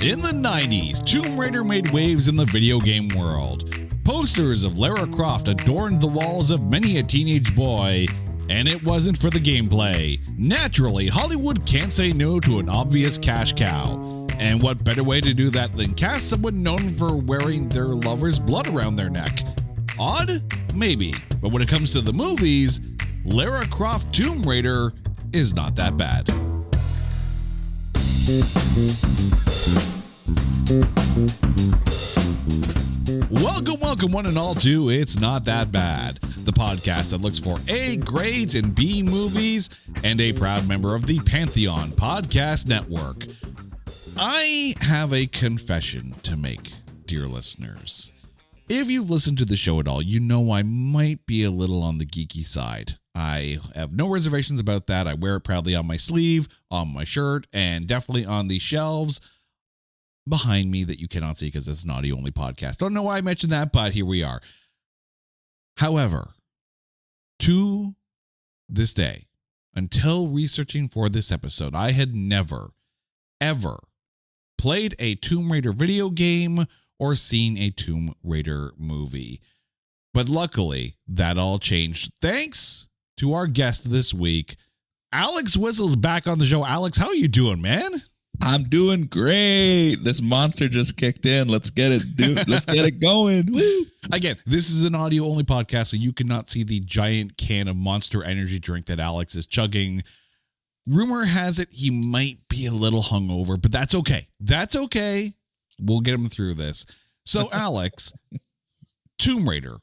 In the 90s, Tomb Raider made waves in the video game world. Posters of Lara Croft adorned the walls of many a teenage boy, and it wasn't for the gameplay. Naturally, Hollywood can't say no to an obvious cash cow. And what better way to do that than cast someone known for wearing their lover's blood around their neck? Odd? Maybe. But when it comes to the movies, Lara Croft Tomb Raider is not that bad. Welcome one and all to It's Not That Bad, the podcast that looks for A grades and B movies, and a proud member of the Pantheon Podcast Network. I have a confession to make, dear listeners. If you've listened to the show at all, you know I might be a little on the geeky side. I have no reservations about that. I wear it proudly on my sleeve, on my shirt, and definitely on the shelves behind me that you cannot see because it's an audio-only podcast. Don't know why I mentioned that, but here we are. However, to this day, until researching for this episode, I had never, ever played a Tomb Raider video game or seen a Tomb Raider movie. But luckily, that all changed thanks to our guest this week. Alex Whistle's back on the show. Alex, how are you doing, man? I'm doing great. This monster just kicked in. Let's get it, dude. Let's get it going. Woo. Again, this is an audio-only podcast, so you cannot see the giant can of Monster Energy drink that Alex is chugging. Rumor has it he might be a little hungover, but that's okay. That's okay. We'll get him through this. So, Alex, Tomb Raider,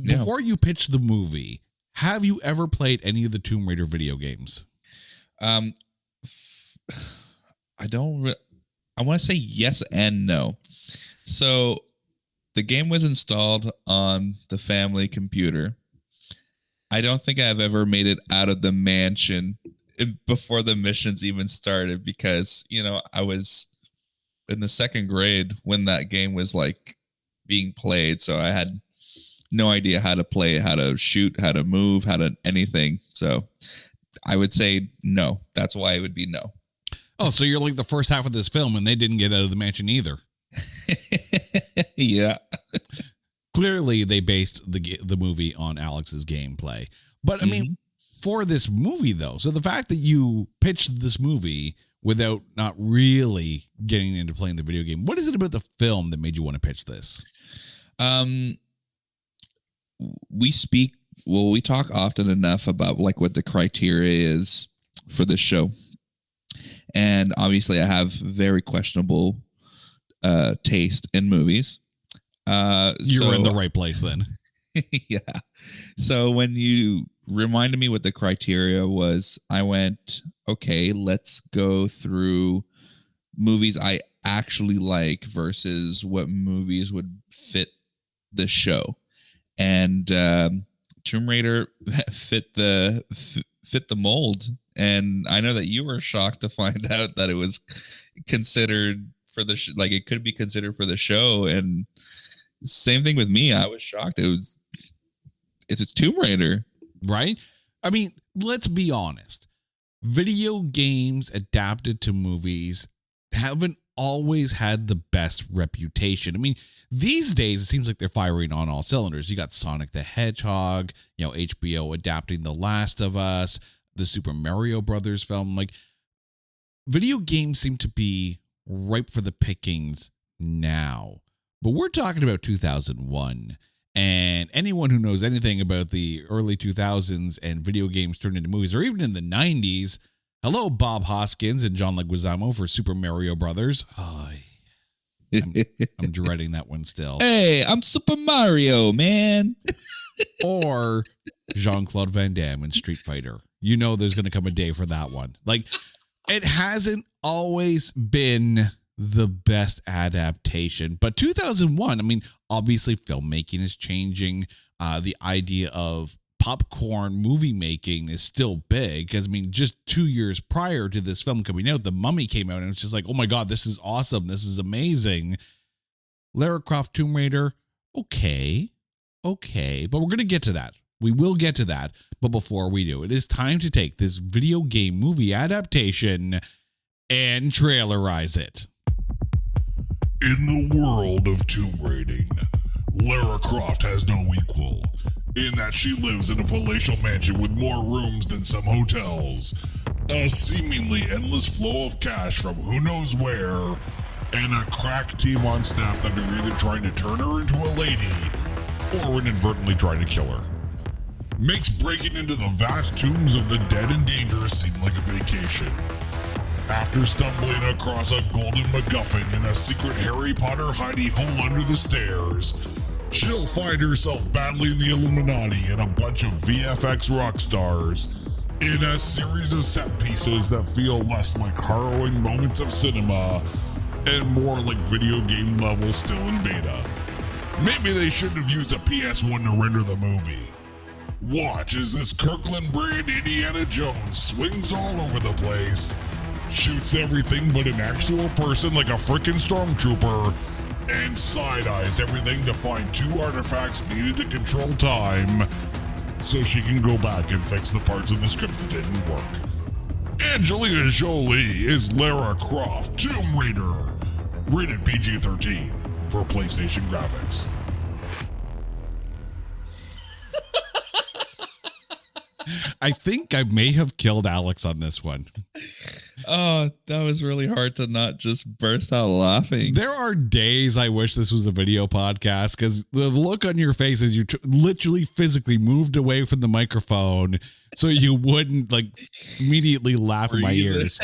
before you pitch the movie, have you ever played any of the Tomb Raider video games? I want to say yes and no. So the game was installed on the family computer. I don't think I've ever made it out of the mansion before the missions even started because, I was in the second grade when that game was like being played. So I had no idea how to play, how to shoot, how to move, how to anything. So I would say no. That's why it would be no. Oh, so you're like the first half of this film and they didn't get out of the mansion either. Yeah. Clearly, they based the movie on Alex's gameplay. But, I mean, for this movie, though, so the fact that you pitched this movie without not really getting into playing the video game, what is it about the film that made you want to pitch this? We talk often enough about like what the criteria is for this show. And obviously, I have very questionable taste in movies. You're in the right place then. Yeah. So when you reminded me what the criteria was, I went, okay, let's go through movies I actually like versus what movies would fit the show. And Tomb Raider fit the mold. And I know that you were shocked to find out that it was considered for the it could be considered for the show. And same thing with me. I was shocked. It's a Tomb Raider, right? I mean, let's be honest. Video games adapted to movies haven't always had the best reputation. I mean, these days it seems like they're firing on all cylinders. You got Sonic the Hedgehog, HBO adapting The Last of Us, the Super Mario Brothers film. Like, video games seem to be ripe for the pickings now. But we're talking about 2001. And anyone who knows anything about the early 2000s and video games turned into movies, or even in the 90s, hello, Bob Hoskins and John Leguizamo for Super Mario Brothers. Oh, I'm dreading that one still. Hey, I'm Super Mario, man. Or Jean-Claude Van Damme in Street Fighter. You know there's going to come a day for that one. Like, it hasn't always been the best adaptation. But 2001, I mean, obviously filmmaking is changing. The idea of popcorn movie making is still big. Because, I mean, just 2 years prior to this film coming out, The Mummy came out and it's just like, oh my God, this is awesome. This is amazing. Lara Croft Tomb Raider, okay. But we're going to get to that. We will get to that. But before we do, it is time to take this video game movie adaptation and trailerize it. In the world of tomb raiding, Lara Croft has no equal, in that she lives in a palatial mansion with more rooms than some hotels, a seemingly endless flow of cash from who knows where, and a crack team on staff that are either trying to turn her into a lady or inadvertently trying to kill her. Makes breaking into the vast tombs of the dead and dangerous seem like a vacation. After stumbling across a golden MacGuffin in a secret Harry Potter hidey hole under the stairs, she'll find herself battling the Illuminati and a bunch of VFX rock stars in a series of set pieces that feel less like harrowing moments of cinema and more like video game levels still in beta. Maybe they shouldn't have used a PS1 to render the movie. Watch as this Kirkland brand Indiana Jones swings all over the place, shoots everything but an actual person like a frickin' stormtrooper, and side-eyes everything to find 2 artifacts needed to control time so she can go back and fix the parts of the script that didn't work. Angelina Jolie is Lara Croft, Tomb Raider. Rated PG-13 for PlayStation graphics. I think I may have killed Alex on this one. Oh, that was really hard to not just burst out laughing. There are days I wish this was a video podcast because the look on your face as you literally physically moved away from the microphone so you wouldn't like immediately laugh in my ears.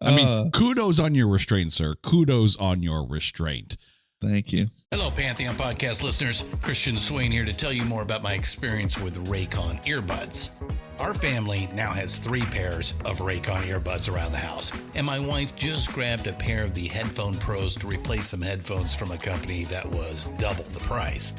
I mean, kudos on your restraint, sir. Kudos on your restraint. Thank you. Hello, Pantheon Podcast listeners. Christian Swain here to tell you more about my experience with Raycon earbuds. Our family now has 3 pairs of Raycon earbuds around the house, and my wife just grabbed a pair of the Headphone Pros to replace some headphones from a company that was double the price.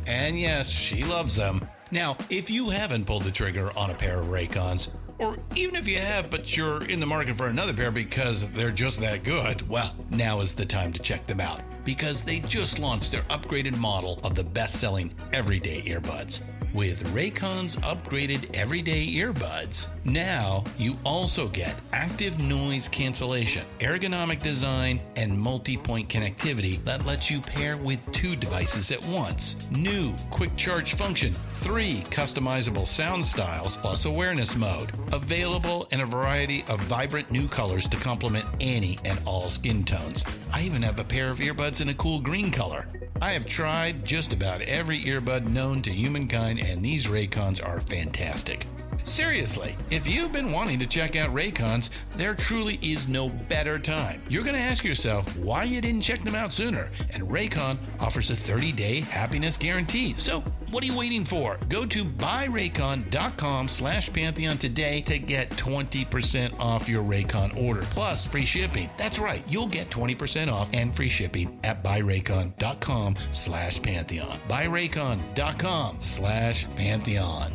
And yes, she loves them. Now, if you haven't pulled the trigger on a pair of Raycons, or even if you have, but you're in the market for another pair because they're just that good, well, now is the time to check them out because they just launched their upgraded model of the best-selling everyday earbuds. With Raycon's upgraded everyday earbuds, now you also get active noise cancellation, ergonomic design, and multi-point connectivity that lets you pair with 2 devices at once. New quick charge function, 3 customizable sound styles, plus awareness mode. Available in a variety of vibrant new colors to complement any and all skin tones. I even have a pair of earbuds in a cool green color. I have tried just about every earbud known to humankind, and these Raycons are fantastic. Seriously, if you've been wanting to check out Raycons, there truly is no better time. You're going to ask yourself why you didn't check them out sooner, and Raycon offers a 30-day happiness guarantee. So what are you waiting for? Go to buyraycon.com/Pantheon today to get 20% off your Raycon order, plus free shipping. That's right, you'll get 20% off and free shipping at buyraycon.com/Pantheon. buyraycon.com/Pantheon.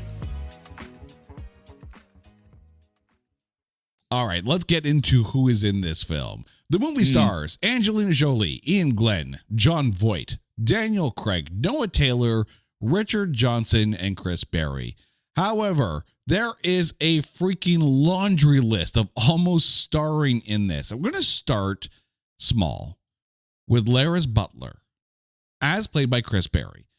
All right, let's get into who is in this film. The movie stars Angelina Jolie, Ian Glenn, John Voight, Daniel Craig, Noah Taylor, Richard Johnson, and Chris Berry. However, there is a freaking laundry list of almost starring in this. I'm going to start small with Lara's butler, as played by Chris Berry.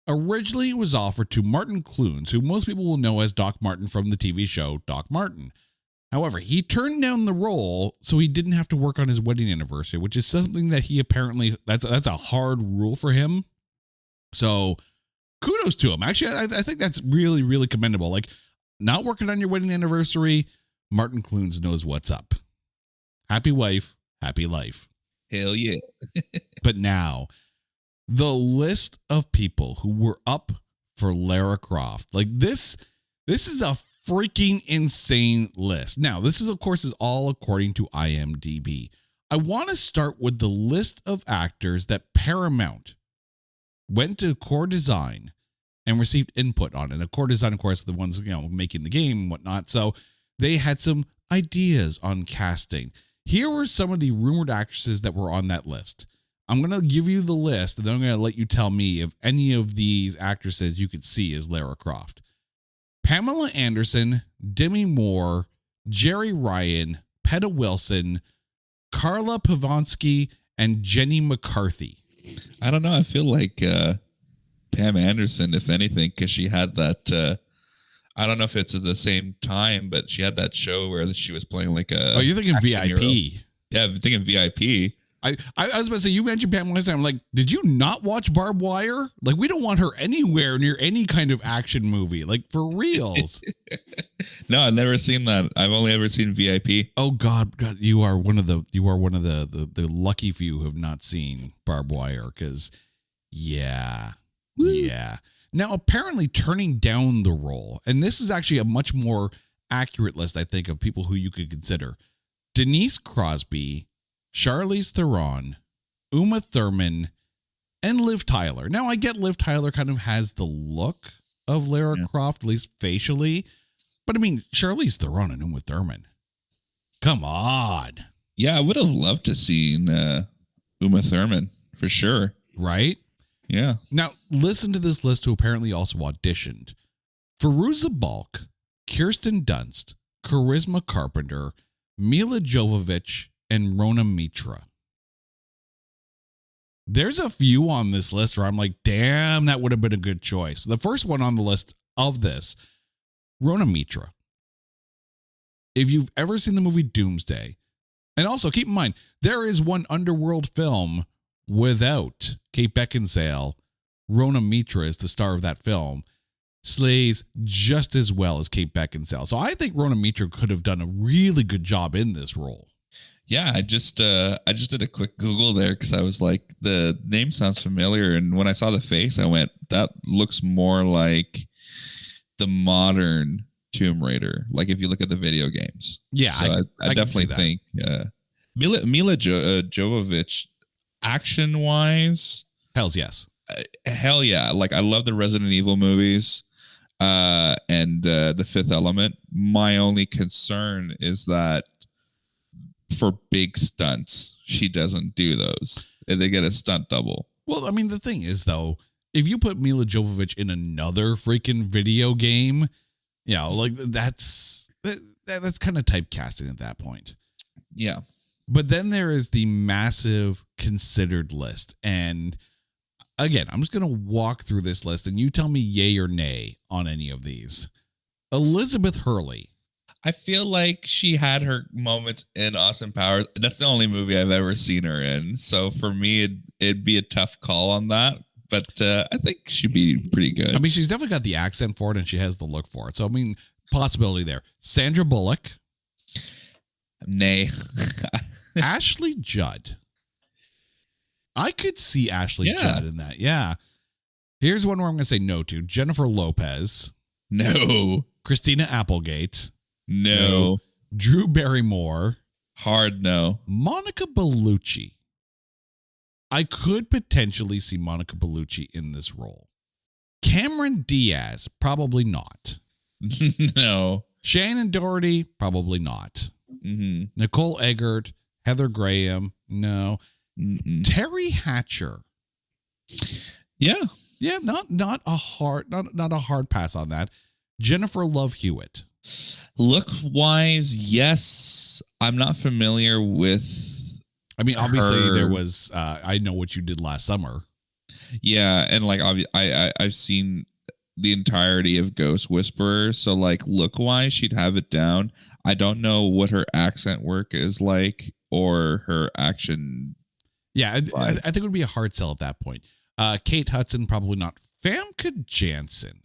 Originally, it was offered to Martin Clunes, who most people will know as Doc Martin from the TV show Doc Martin. However, he turned down the role so he didn't have to work on his wedding anniversary, which is something that he apparently, that's a hard rule for him. So kudos to him. Actually, I think that's really, really commendable. Like, not working on your wedding anniversary, Martin Clunes knows what's up. Happy wife, happy life. Hell yeah. But now, the list of people who were up for Lara Croft, like this is a freaking insane list. Now, this is, of course, is all according to IMDb. I want to start with the list of actors that Paramount went to core design and received input on. And the core design, of course, are the ones, making the game and whatnot. So they had some ideas on casting. Here were some of the rumored actresses that were on that list. I'm going to give you the list, and then I'm going to let you tell me if any of these actresses you could see as Lara Croft. Pamela Anderson, Demi Moore, Jerry Ryan, Peta Wilson, Carla Pavonsky, and Jenny McCarthy. I don't know. I feel like Pam Anderson, if anything, because she had that. I don't know if it's at the same time, but she had that show where she was playing like a. Oh, you're thinking VIP. Hero. Yeah, I'm thinking VIP. I was about to say, you mentioned Pam Anderson. I'm like, did you not watch Barbed Wire? Like, we don't want her anywhere near any kind of action movie. Like, for reals. No, I've never seen that. I've only ever seen VIP. Oh God, you are one of the lucky few who have not seen Barbed Wire. Because, yeah. Now, apparently, turning down the role, and this is actually a much more accurate list, I think, of people who you could consider: Denise Crosby, Charlize Theron, Uma Thurman, and Liv Tyler. Now, I get Liv Tyler kind of has the look of Lara Croft, at least facially. But, I mean, Charlize Theron and Uma Thurman. Come on. Yeah, I would have loved to seen Uma Thurman, for sure. Right? Yeah. Now, listen to this list who apparently also auditioned: Fairuza Balk, Kirsten Dunst, Charisma Carpenter, Mila Jovovich, and Rona Mitra. There's a few on this list where I'm like, damn, that would have been a good choice. The first one on the list of this, Rona Mitra. If you've ever seen the movie Doomsday, and also keep in mind, there is one underworld film without Kate Beckinsale. Rona Mitra is the star of that film. Slays just as well as Kate Beckinsale. So I think Rona Mitra could have done a really good job in this role. Yeah, I just did a quick Google there because I was like, the name sounds familiar, and when I saw the face, I went, that looks more like the modern Tomb Raider. Like if you look at the video games. Yeah, so I definitely think Mila Jovovich, action wise, hell yeah. Like I love the Resident Evil movies, and the Fifth Element. My only concern is that for big stunts, she doesn't do those. They get a stunt double. Well, I mean, the thing is, though, if you put Mila Jovovich in another freaking video game, you know, like that's kind of typecasting at that point. Yeah. But then there is the massive considered list. And again, I'm just going to walk through this list and you tell me yay or nay on any of these. Elizabeth Hurley. I feel like she had her moments in Austin Powers. That's the only movie I've ever seen her in. So for me, it'd be a tough call on that. But I think she'd be pretty good. I mean, she's definitely got the accent for it and she has the look for it. So, I mean, possibility there. Sandra Bullock. Nay. Ashley Judd. I could see Ashley Judd in that. Yeah. Here's one where I'm going to say no to. Jennifer Lopez. No. Christina Applegate. No. Drew Barrymore. Hard no. Monica Bellucci. I could potentially see Monica Bellucci in this role. Cameron Diaz, probably not. No. Shannon Doherty, probably not. Mm-hmm. Nicole Eggert, Heather Graham, no. Mm-mm. Terry Hatcher. Yeah. Yeah, not a hard pass on that. Jennifer Love Hewitt. Look wise, yes. I'm not familiar with. I mean, obviously there was. I Know What You Did Last Summer. Yeah, and like I've seen the entirety of Ghost Whisperer, so like look wise, she'd have it down. I don't know what her accent work is like or her action. Yeah, I think it would be a hard sell at that point. Kate Hudson, probably not. Famke Janssen.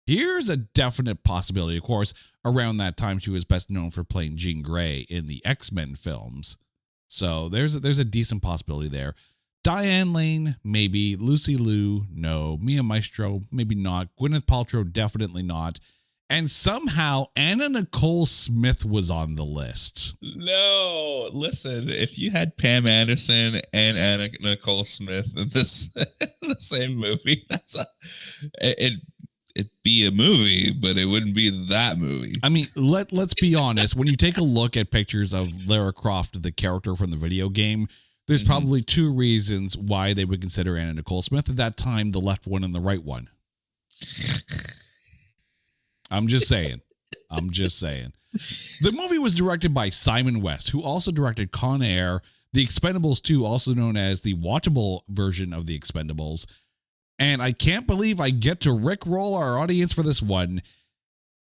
Here's a definite possibility. Of course, around that time, she was best known for playing Jean Grey in the X-Men films. So there's a decent possibility there. Diane Lane, maybe. Lucy Liu, no. Mia Maestro, maybe not. Gwyneth Paltrow, definitely not. And somehow Anna Nicole Smith was on the list. No, listen, if you had Pam Anderson and Anna Nicole Smith in this the same movie, it'd be a movie, but it wouldn't be that movie. I mean, let's be honest. When you take a look at pictures of Lara Croft, the character from the video game, there's probably two reasons why they would consider Anna Nicole Smith at that time, the left one and the right one. I'm just saying. I'm just saying. The movie was directed by Simon West, who also directed Con Air, The Expendables 2, also known as the watchable version of The Expendables. And I can't believe I get to rickroll our audience for this one.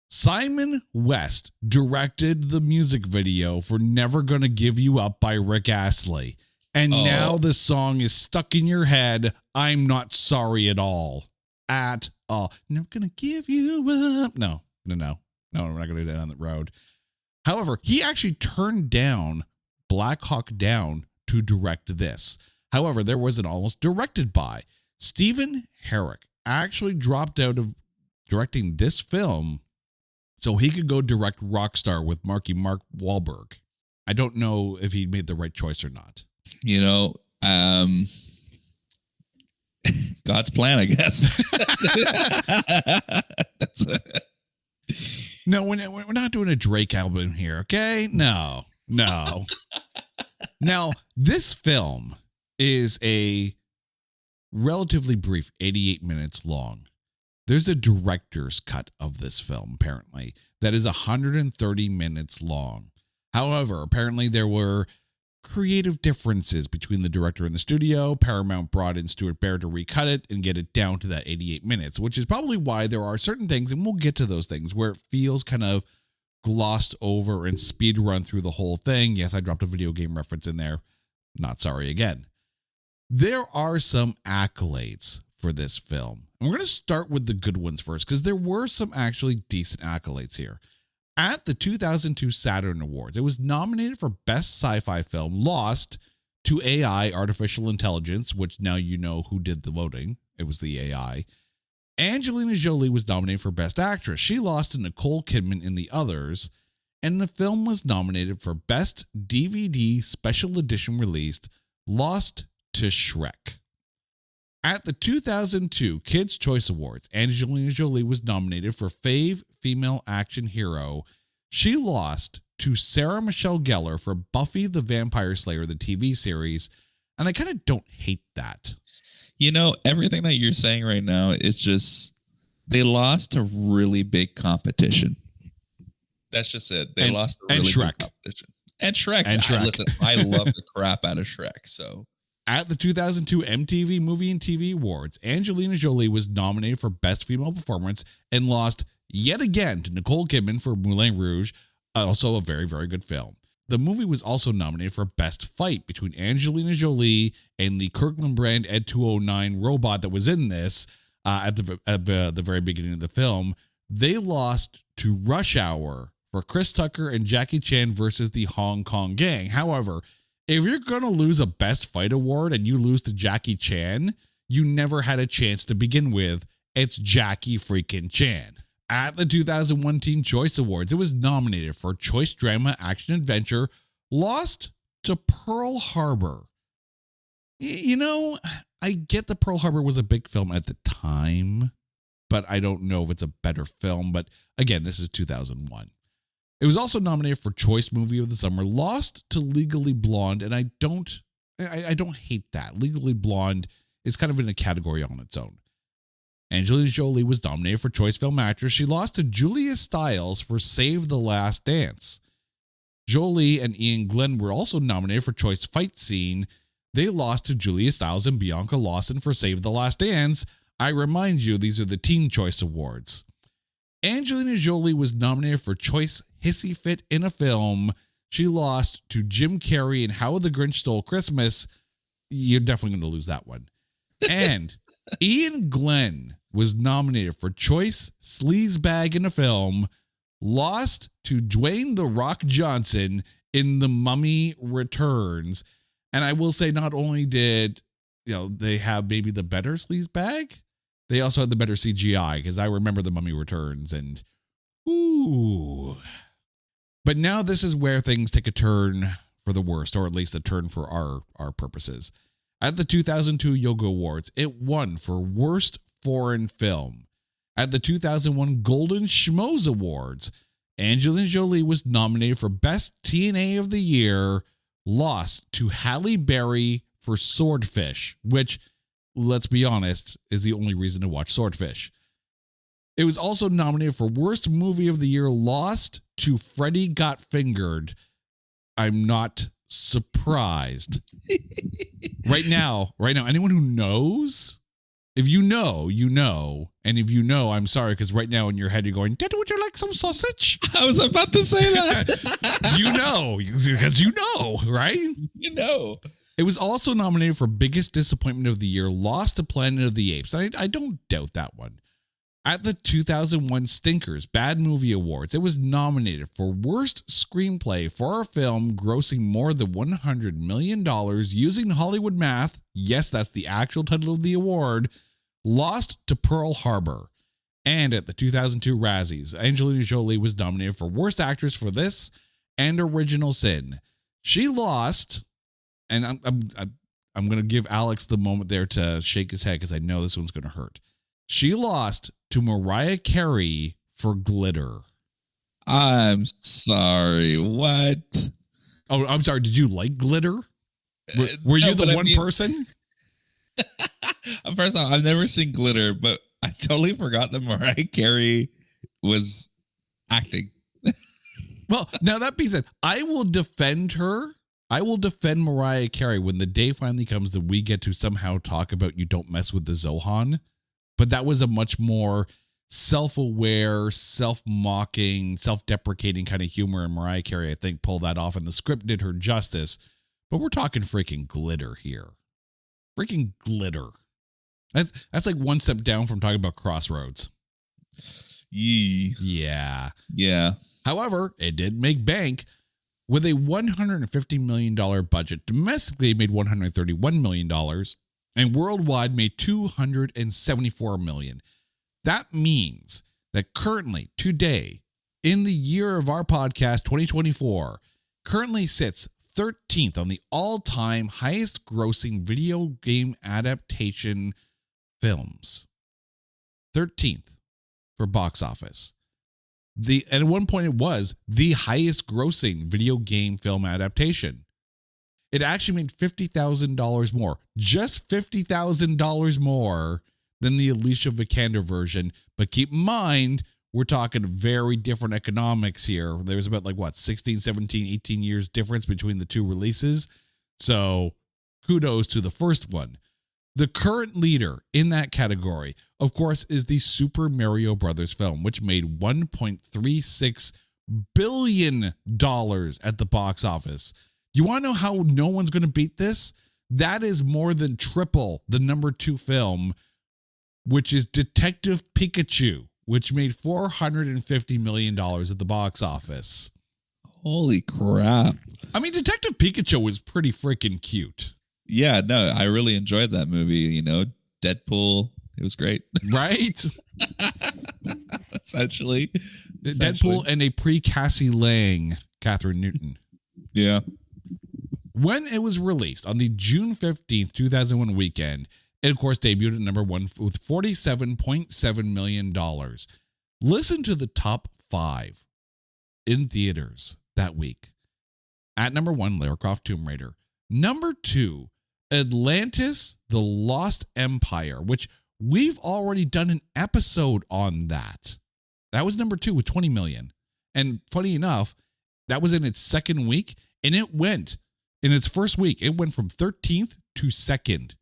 Simon West directed the music video for Never Gonna Give You Up by Rick Astley. And now the song is stuck in your head. I'm not sorry at all. At all. Never gonna give you up. No, we're not going to do that on the road. However, he actually turned down Black Hawk Down to direct this. However, there was an almost directed by. Stephen Herrick actually dropped out of directing this film so he could go direct Rockstar with Mark Wahlberg. I don't know if he made the right choice or not. You know, God's plan, I guess. No, we're not doing a Drake album here, okay? No. Now, this film is a relatively brief 88 minutes long. There's a director's cut of this film, apparently, that is 130 minutes long. However, apparently there were creative differences between the director and the studio. Paramount brought in Stuart Baird to recut it and get it down to that 88 minutes, which is probably why there are certain things, and we'll get to those things, where it feels kind of glossed over and speed run through the whole thing. Yes, I dropped a video game reference in there. Not sorry again. There are some accolades for this film. And we're going to start with the good ones first, because there were some actually decent accolades here. At the 2002 Saturn Awards, it was nominated for Best Sci-Fi Film, lost to AI, Artificial Intelligence, which now you know who did the voting. It was the AI. Angelina Jolie was nominated for Best Actress. She lost to Nicole Kidman in The Others. And the film was nominated for Best DVD Special Edition Released, lost to Shrek. At the 2002 Kids' Choice Awards, Angelina Jolie was nominated for Fave Female Action Hero. She lost to Sarah Michelle Gellar for Buffy the Vampire Slayer, the TV series, and I kind of don't hate that. You know, everything that you're saying right now is just, they lost to really big competition. That's just it. They lost to really big competition. And Shrek. Listen, I love the crap out of Shrek, so... At the 2002 MTV Movie and TV Awards, Angelina Jolie was nominated for Best Female Performance and lost yet again to Nicole Kidman for Moulin Rouge, also a very, very good film. The movie was also nominated for Best Fight between Angelina Jolie and the Kirkland brand Ed 209 robot that was in this at the very beginning of the film. They lost to Rush Hour for Chris Tucker and Jackie Chan versus the Hong Kong Gang. However, if you're going to lose a Best Fight award and you lose to Jackie Chan, you never had a chance to begin with. It's Jackie freaking Chan. At the 2001 Teen Choice Awards, it was nominated for Choice Drama Action Adventure, lost to Pearl Harbor. You know, I get that Pearl Harbor was a big film at the time, but I don't know if it's a better film. But again, this is 2001. It was also nominated for Choice Movie of the Summer, lost to Legally Blonde, and I don't hate that. Legally Blonde is kind of in a category on its own. Angelina Jolie was nominated for Choice Film Actress. She lost to Julia Stiles for Save the Last Dance. Jolie and Ian Glenn were also nominated for Choice Fight Scene. They lost to Julia Stiles and Bianca Lawson for Save the Last Dance. I remind you, these are the Teen Choice Awards. Angelina Jolie was nominated for Choice Hissy Fit in a Film. She lost to Jim Carrey in How the Grinch Stole Christmas. You're definitely going to lose that one. And Ian Glenn was nominated for Choice Sleazebag in a Film. Lost to Dwayne "The Rock" Johnson in The Mummy Returns. And I will say, not only did they have maybe the better sleazebag, they also had the better CGI, because I remember The Mummy Returns, and ooh. But now this is where things take a turn for the worst, or at least a turn for our purposes. At the 2002 Yoga Awards, it won for Worst Foreign Film. At the 2001 Golden Schmoes Awards, Angelina Jolie was nominated for Best TNA of the Year, lost to Halle Berry for Swordfish, which, let's be honest, is the only reason to watch Swordfish. It was also nominated for Worst Movie of the Year, lost to Freddy Got Fingered. I'm not surprised. Right now, anyone who knows, if you know, you know. And if you know, I'm sorry, because right now in your head you're going, Dad, would you like some sausage? I was about to say that. You know, because you know, right? You know. It was also nominated for Biggest Disappointment of the Year, lost to Planet of the Apes. I don't doubt that one. At the 2001 Stinkers Bad Movie Awards, it was nominated for Worst Screenplay for a film grossing more than $100 million using Hollywood math. Yes, that's the actual title of the award. Lost to Pearl Harbor. And at the 2002 Razzies, Angelina Jolie was nominated for Worst Actress for this and Original Sin. She lost, and I'm going to give Alex the moment there to shake his head because I know this one's going to hurt. She lost to Mariah Carey for Glitter. I'm sorry. What? Oh, I'm sorry. Did you like Glitter? Were you the one person? First off, I've never seen Glitter, but I totally forgot that Mariah Carey was acting. Well, now that being said, I will defend her. I will defend Mariah Carey when the day finally comes that we get to somehow talk about You Don't Mess with the Zohan. But that was a much more self-aware, self-mocking, self-deprecating kind of humor. And Mariah Carey, I think, pulled that off, and the script did her justice. But we're talking freaking Glitter here. Freaking Glitter. That's like one step down from talking about Crossroads. Yee. Yeah. Yeah. However, it did make bank with a $150 million budget. Domestically, it made $131 million. And worldwide made $274 million. That means that currently, today, in the year of our podcast, 2024, currently sits 13th on the all-time highest grossing video game adaptation films. 13th for box office. And at one point it was the highest grossing video game film adaptation. It actually made $50,000 more, just $50,000 more than the Alicia Vikander version. But keep in mind, we're talking very different economics here. There's about 16, 17, 18 years difference between the two releases. So kudos to the first one. The current leader in that category, of course, is the Super Mario Brothers film, which made $1.36 billion at the box office. You want to know how no one's going to beat this? That is more than triple the number 2 film, which is Detective Pikachu, which made $450 million at the box office. Holy crap. I mean, Detective Pikachu was pretty freaking cute. Yeah, no, I really enjoyed that movie. Deadpool. It was great. Right? Essentially. Deadpool and a pre-Cassie Lang, Catherine Newton. Yeah. When it was released on the June 15th, 2001 weekend, it, of course, debuted at number 1 with $47.7 million. Listen to the top 5 in theaters that week. At number 1, Lara Croft Tomb Raider. Number 2, Atlantis, The Lost Empire, which we've already done an episode on that. That was number 2 with $20 million. And funny enough, that was in its second week, and it went, in its first week, it went from 13th to 2nd.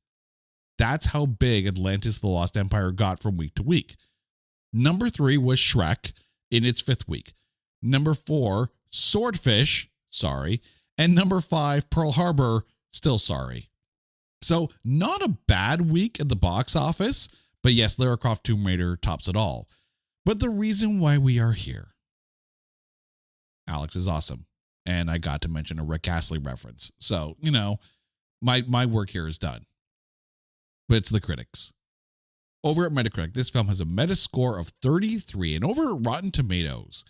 That's how big Atlantis, The Lost Empire got from week to week. Number 3 was Shrek in its 5th week. Number 4, Swordfish, sorry. And number 5, Pearl Harbor, still sorry. So not a bad week at the box office, but yes, Lara Croft Tomb Raider tops it all. But the reason why we are here, Alex is awesome. And I got to mention a Rick Astley reference. So, my work here is done. But it's the critics. Over at Metacritic, this film has a Metascore of 33. And over at Rotten Tomatoes,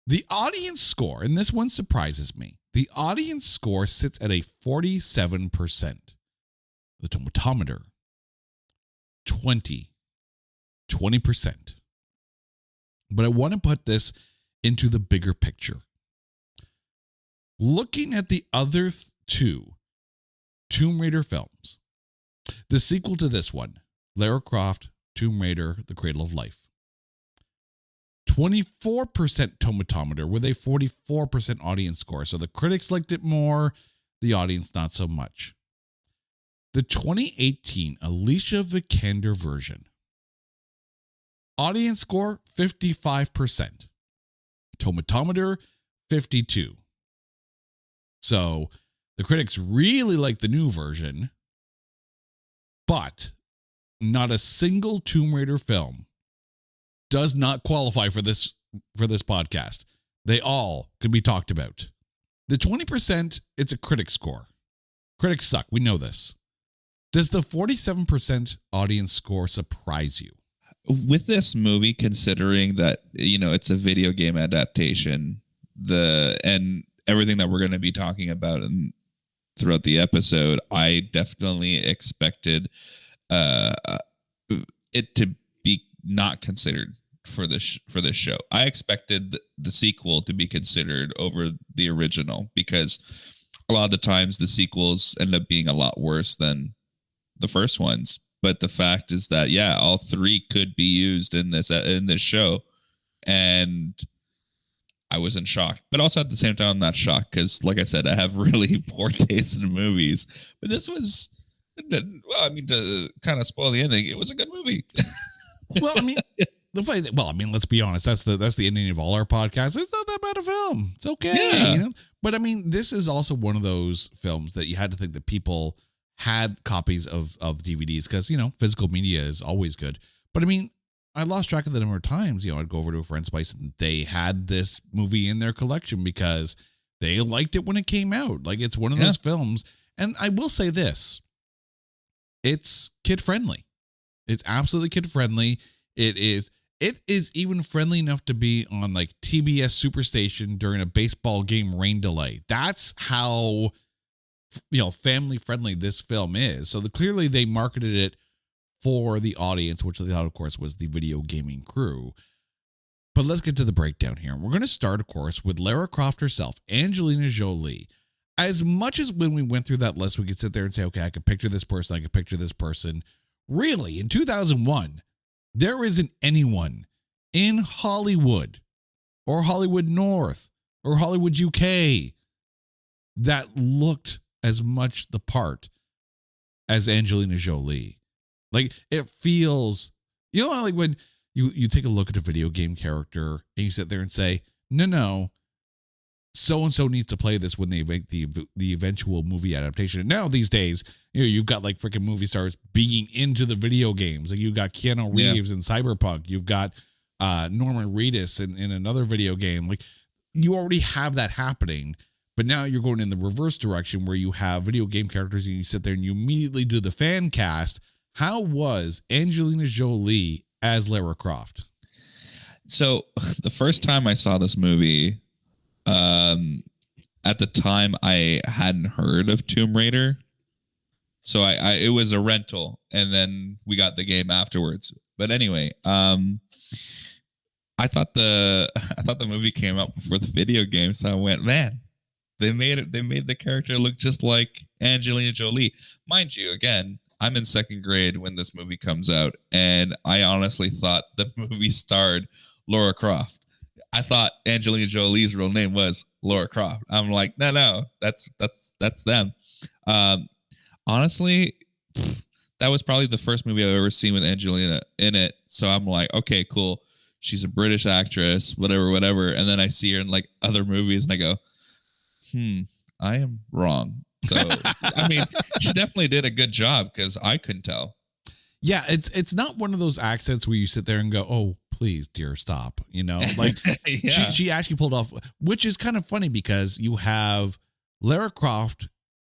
the audience score, and this one surprises me, the audience score sits at a 47%. The tomatometer, 20%. But I want to put this into the bigger picture. Looking at the other 2 Tomb Raider films, the sequel to this one, Lara Croft, Tomb Raider, The Cradle of Life. 24% tomatometer with a 44% audience score. So the critics liked it more, the audience not so much. The 2018 Alicia Vikander version. Audience score 55%. Tomatometer 52. So the critics really like the new version, but not a single Tomb Raider film does not qualify for this podcast. They all could be talked about. The 20%, it's a critic score. Critics suck. We know this. Does the 47% audience score surprise you? With this movie, considering that, it's a video game adaptation, and everything that we're going to be talking about throughout the episode, I definitely expected it to be not considered for this show. I expected the sequel to be considered over the original, because a lot of the times the sequels end up being a lot worse than the first ones. But the fact is that, yeah, all three could be used in this show, and I was in shock. But also at the same time, I'm not shocked, because, like I said, I have really poor taste in movies. But this was, to kind of spoil the ending, it was a good movie. Well, let's be honest. That's the ending of all our podcasts. It's not that bad a film. It's okay, Yeah. But I mean, this is also one of those films that you had to think that people had copies of DVDs, because physical media is always good. But I mean, I lost track of the number of times I'd go over to a friend's place and they had this movie in their collection because they liked it when it came out. Like, it's one of those films. And I will say this: it's kid friendly. It's absolutely kid friendly. It is even friendly enough to be on like TBS Superstation during a baseball game rain delay. That's how family friendly this film is. So clearly they marketed it for the audience, which they thought, of course, was the video gaming crew. But let's get to the breakdown here. And we're going to start, of course, with Lara Croft herself, Angelina Jolie. As much as when we went through that list, we could sit there and say, okay, I could picture this person, I could picture this person. Really, in 2001, there isn't anyone in Hollywood or Hollywood North or Hollywood UK that looked as much the part as Angelina Jolie. Like, it feels, like when you take a look at a video game character and you sit there and say, no, so-and-so needs to play this when they make the eventual movie adaptation. And now these days, you've got like freaking movie stars being into the video games. Like, you've got Keanu Reeves in Cyberpunk. You've got Norman Reedus in another video game. Like, you already have that happening. But now you're going in the reverse direction where you have video game characters and you sit there and you immediately do the fan cast. How was Angelina Jolie as Lara Croft? So the first time I saw this movie, at the time I hadn't heard of Tomb Raider. So I it was a rental, and then we got the game afterwards. But anyway, I thought the movie came out before the video game, so I went, man, they made the character look just like Angelina Jolie. Mind you, again, I'm in second grade when this movie comes out, and I honestly thought the movie starred Lara Croft. I thought Angelina Jolie's real name was Lara Croft. I'm like, no, that's them. Honestly, that was probably the first movie I've ever seen with Angelina in it. So I'm like, okay, cool. She's a British actress, whatever. And then I see her in like other movies and I go, I am wrong. So, I mean, she definitely did a good job because I couldn't tell. Yeah, it's not one of those accents where you sit there and go, oh, please, dear, stop. Like Yeah. she actually pulled off, which is kind of funny because you have Lara Croft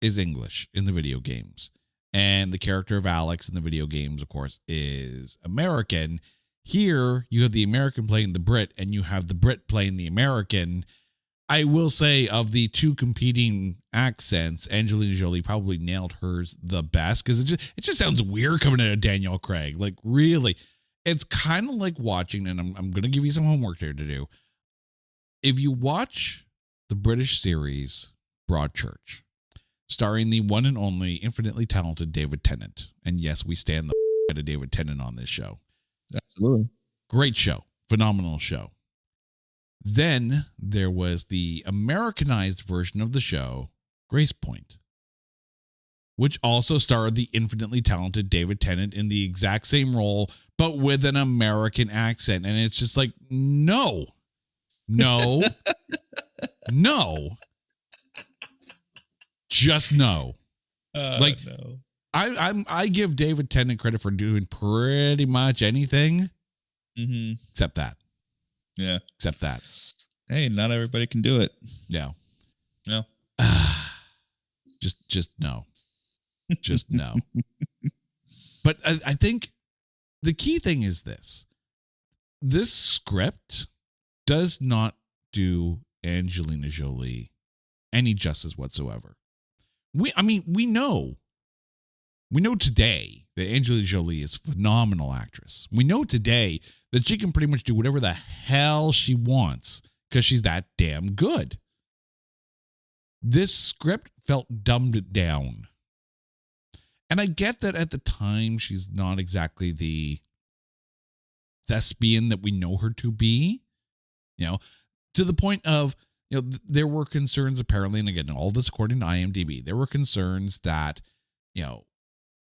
is English in the video games. And the character of Alex in the video games, of course, is American. Here, you have the American playing the Brit, and you have the Brit playing the American. I will say, of the two competing accents, Angelina Jolie probably nailed hers the best because it just sounds weird coming out of Daniel Craig. Like, really, it's kind of like watching, and I'm going to give you some homework here to do. If you watch the British series Broadchurch, starring the one and only infinitely talented David Tennant, and yes, we stand the out of David Tennant on this show. Absolutely. Great show. Phenomenal show. Then there was the Americanized version of the show, Grace Point, which also starred the infinitely talented David Tennant in the exact same role, but with an American accent. And it's just like, no, no, no, just no. Like, no. I give David Tennant credit for doing pretty much anything except that. Yeah. Except that. Hey, not everybody can do it. Yeah. No. Just no. Just no. But I think the key thing is this. This script does not do Angelina Jolie any justice whatsoever. We know today that Angelina Jolie is a phenomenal actress. We know today that she can pretty much do whatever the hell she wants because she's that damn good. This script felt dumbed down. And I get that at the time she's not exactly the thespian that we know her to be, to the point of, there were concerns apparently, and again, all this according to IMDb, there were concerns that,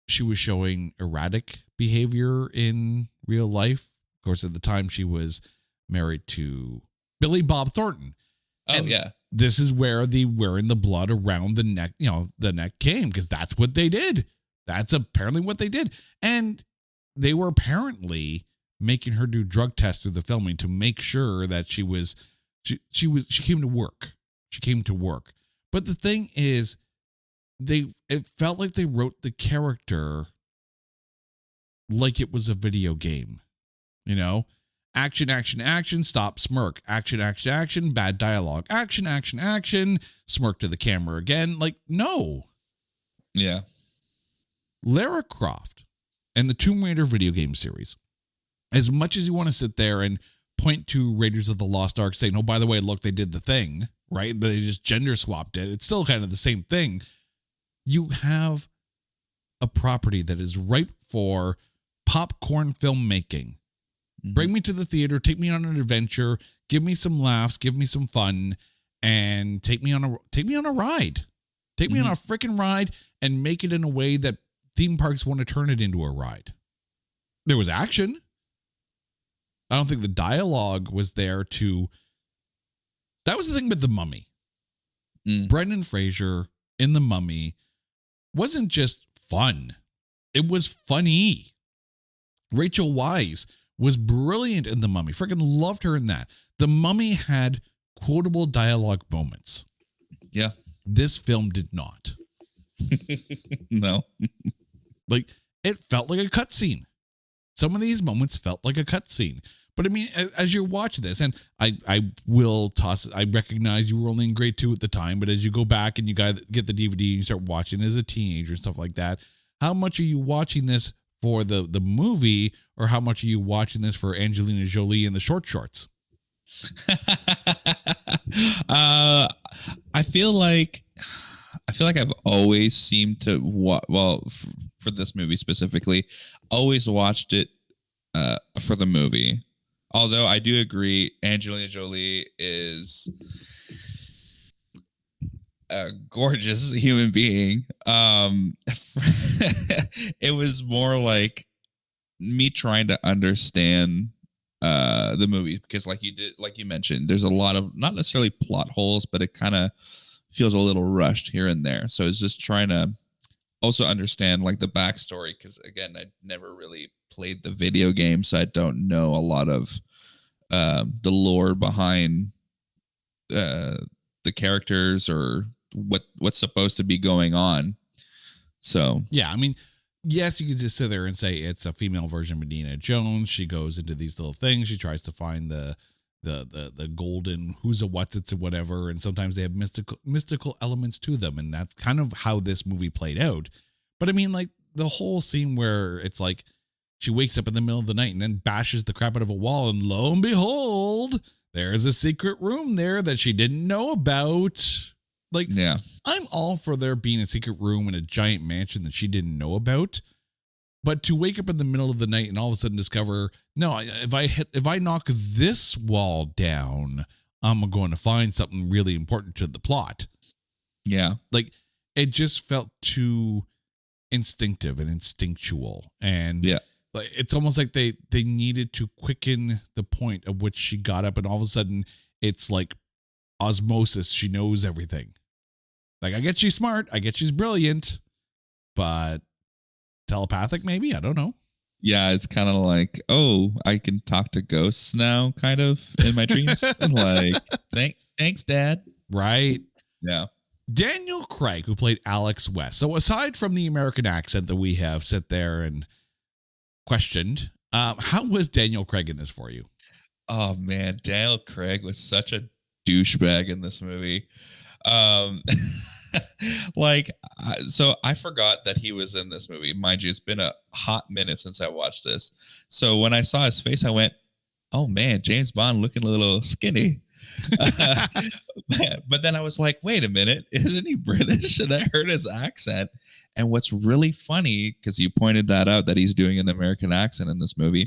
she was showing erratic behavior in real life. Of course, at the time she was married to Billy Bob Thornton. Oh, and yeah. This is where the wearing the blood around the neck, the neck came, because that's what they did. That's apparently what they did. And they were apparently making her do drug tests through the filming to make sure that she came to work. She came to work. But the thing is, it felt like they wrote the character like it was a video game. Action, action, action, stop, smirk. Action, action, action, bad dialogue. Action, action, action, smirk to the camera again. Like, no. Yeah. Lara Croft and the Tomb Raider video game series, as much as you want to sit there and point to Raiders of the Lost Ark saying, oh, by the way, look, they did the thing, right? They just gender swapped it. It's still kind of the same thing. You have a property that is ripe for popcorn filmmaking. Mm-hmm. Bring me to the theater, take me on an adventure, give me some laughs, give me some fun, and take me on a ride. Take me on a freaking ride and make it in a way that theme parks want to turn it into a ride. There was action. I don't think the dialogue was there to... That was the thing with The Mummy. Brendan Fraser in The Mummy wasn't just fun. It was funny. Rachel Weisz was brilliant in The Mummy. Freaking loved her in that. The Mummy had quotable dialogue moments. Yeah. This film did not. No. Like, it felt like a cutscene. Some of these moments felt like a cutscene. But I mean, as you're watching this, and I will toss it, I recognize you were only in grade 2 at the time, but as you go back and you get the DVD and you start watching as a teenager and stuff like that, how much are you watching this for the movie, or how much are you watching this for Angelina Jolie in the short shorts? I feel like I've always seemed to for this movie specifically, always watched it for the movie. Although I do agree, Angelina Jolie is a gorgeous human being. It was more like me trying to understand the movie, because like you mentioned, there's a lot of not necessarily plot holes, but it kind of feels a little rushed here and there. So it's just trying to also understand like the backstory, because again, I never really played the video game, so I don't know a lot of the lore behind the characters or what's supposed to be going on. So yeah, I mean, yes, you could just sit there and say it's a female version of Indiana Jones. She goes into these little things. She tries to find the golden who's a what's it's a whatever, and sometimes they have mystical elements to them, and that's kind of how this movie played out. But I mean, like the whole scene where it's like she wakes up in the middle of the night and then bashes the crap out of a wall, and lo and behold, there's a secret room there that she didn't know about. Like, yeah, I'm all for there being a secret room in a giant mansion that she didn't know about. But to wake up in the middle of the night and all of a sudden discover, no, if I knock this wall down, I'm going to find something really important to the plot. Yeah. Like, it just felt too instinctive and instinctual. And Yeah. like, it's almost like they needed to quicken the point at which she got up, and all of a sudden it's like osmosis. She knows everything. Like, I get she's smart. I get she's brilliant, but telepathic, maybe? I don't know. Yeah, it's kind of like, oh, I can talk to ghosts now, kind of, in my dreams. Like, thanks, Dad. Right? Yeah. Daniel Craig, who played Alex West. So aside from the American accent that we have sit there and questioned, how was Daniel Craig in this for you? Oh, man. Daniel Craig was such a douchebag in this movie. So I forgot that he was in this movie. Mind you, it's been a hot minute since I watched this. So when I saw his face, I went, oh man, James Bond looking a little skinny. But then I was like, wait a minute, isn't he British? And I heard his accent. And what's really funny, because you pointed that out, that he's doing an American accent in this movie.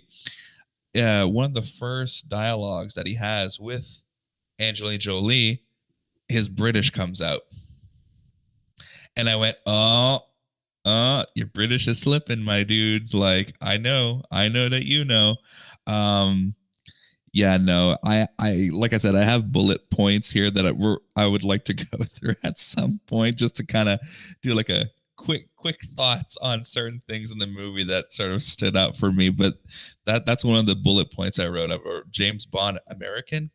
One of the first dialogues that he has with Angelina Jolie, his British comes out. And I went, your British is slipping, my dude. Like, I know that you know. Yeah, no, I like I said, I have bullet points here that I would like to go through at some point, just to kind of do like a quick thoughts on certain things in the movie that sort of stood out for me. But that's one of the bullet points I wrote up. Or James Bond American ?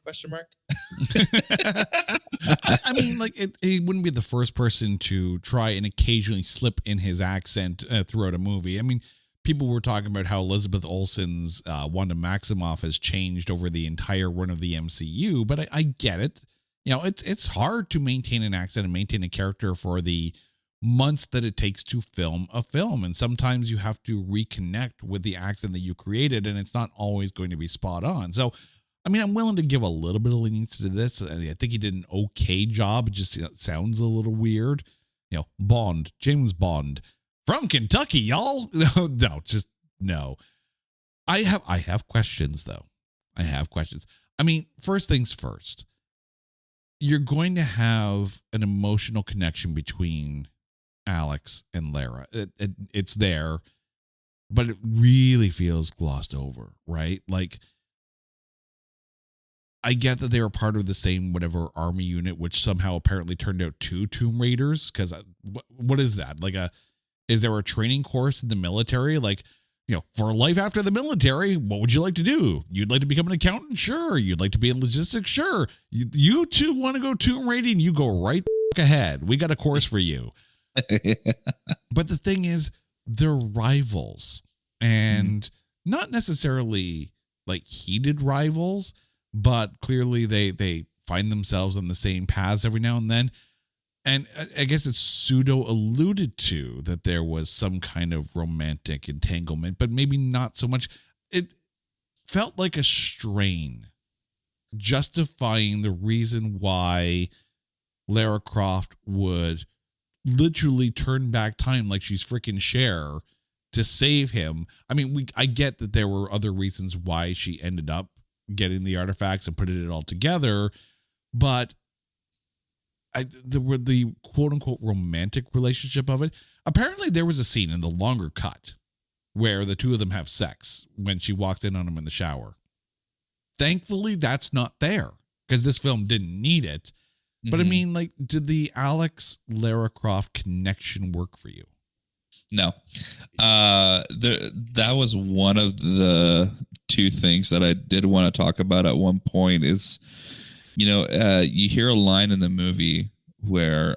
I mean, like, he wouldn't be the first person to try and occasionally slip in his accent throughout a movie. I mean, people were talking about how Elizabeth Olsen's Wanda Maximoff has changed over the entire run of the MCU, but I get it. You know, it's hard to maintain an accent and maintain a character for the months that it takes to film a film. And sometimes you have to reconnect with the accent that you created, and it's not always going to be spot on. So, I mean, I'm willing to give a little bit of leniency to this. I think he did an okay job. It just sounds a little weird. You know, James Bond from Kentucky, y'all. No. I have questions though. I have questions. I mean, first things first, you're going to have an emotional connection between Alex and Lara. It's there, but it really feels glossed over, right? Like, I get that they were part of the same whatever army unit, which somehow apparently turned out 2 Tomb Raiders. Because what is that? Like, is there a training course in the military? Like, you know, for life after the military, what would you like to do? You'd like to become an accountant? Sure. You'd like to be in logistics? Sure. You two want to go tomb raiding? You go right ahead. We got a course for you. But the thing is, they're rivals, and not necessarily like heated rivals, but clearly they find themselves on the same paths every now and then. And I guess it's pseudo alluded to that there was some kind of romantic entanglement, but maybe not so much. It felt like a strain justifying the reason why Lara Croft would literally turn back time like she's freaking Cher to save him. I mean, I get that there were other reasons why she ended up getting the artifacts and putting it all together, but the quote unquote romantic relationship of it. Apparently there was a scene in the longer cut where the two of them have sex when she walked in on him in the shower. Thankfully that's not there because this film didn't need it. But I mean, like, did the Alex Lara Croft connection work for you? No. That was one of the two things that I did want to talk about at one point is, you know, you hear a line in the movie where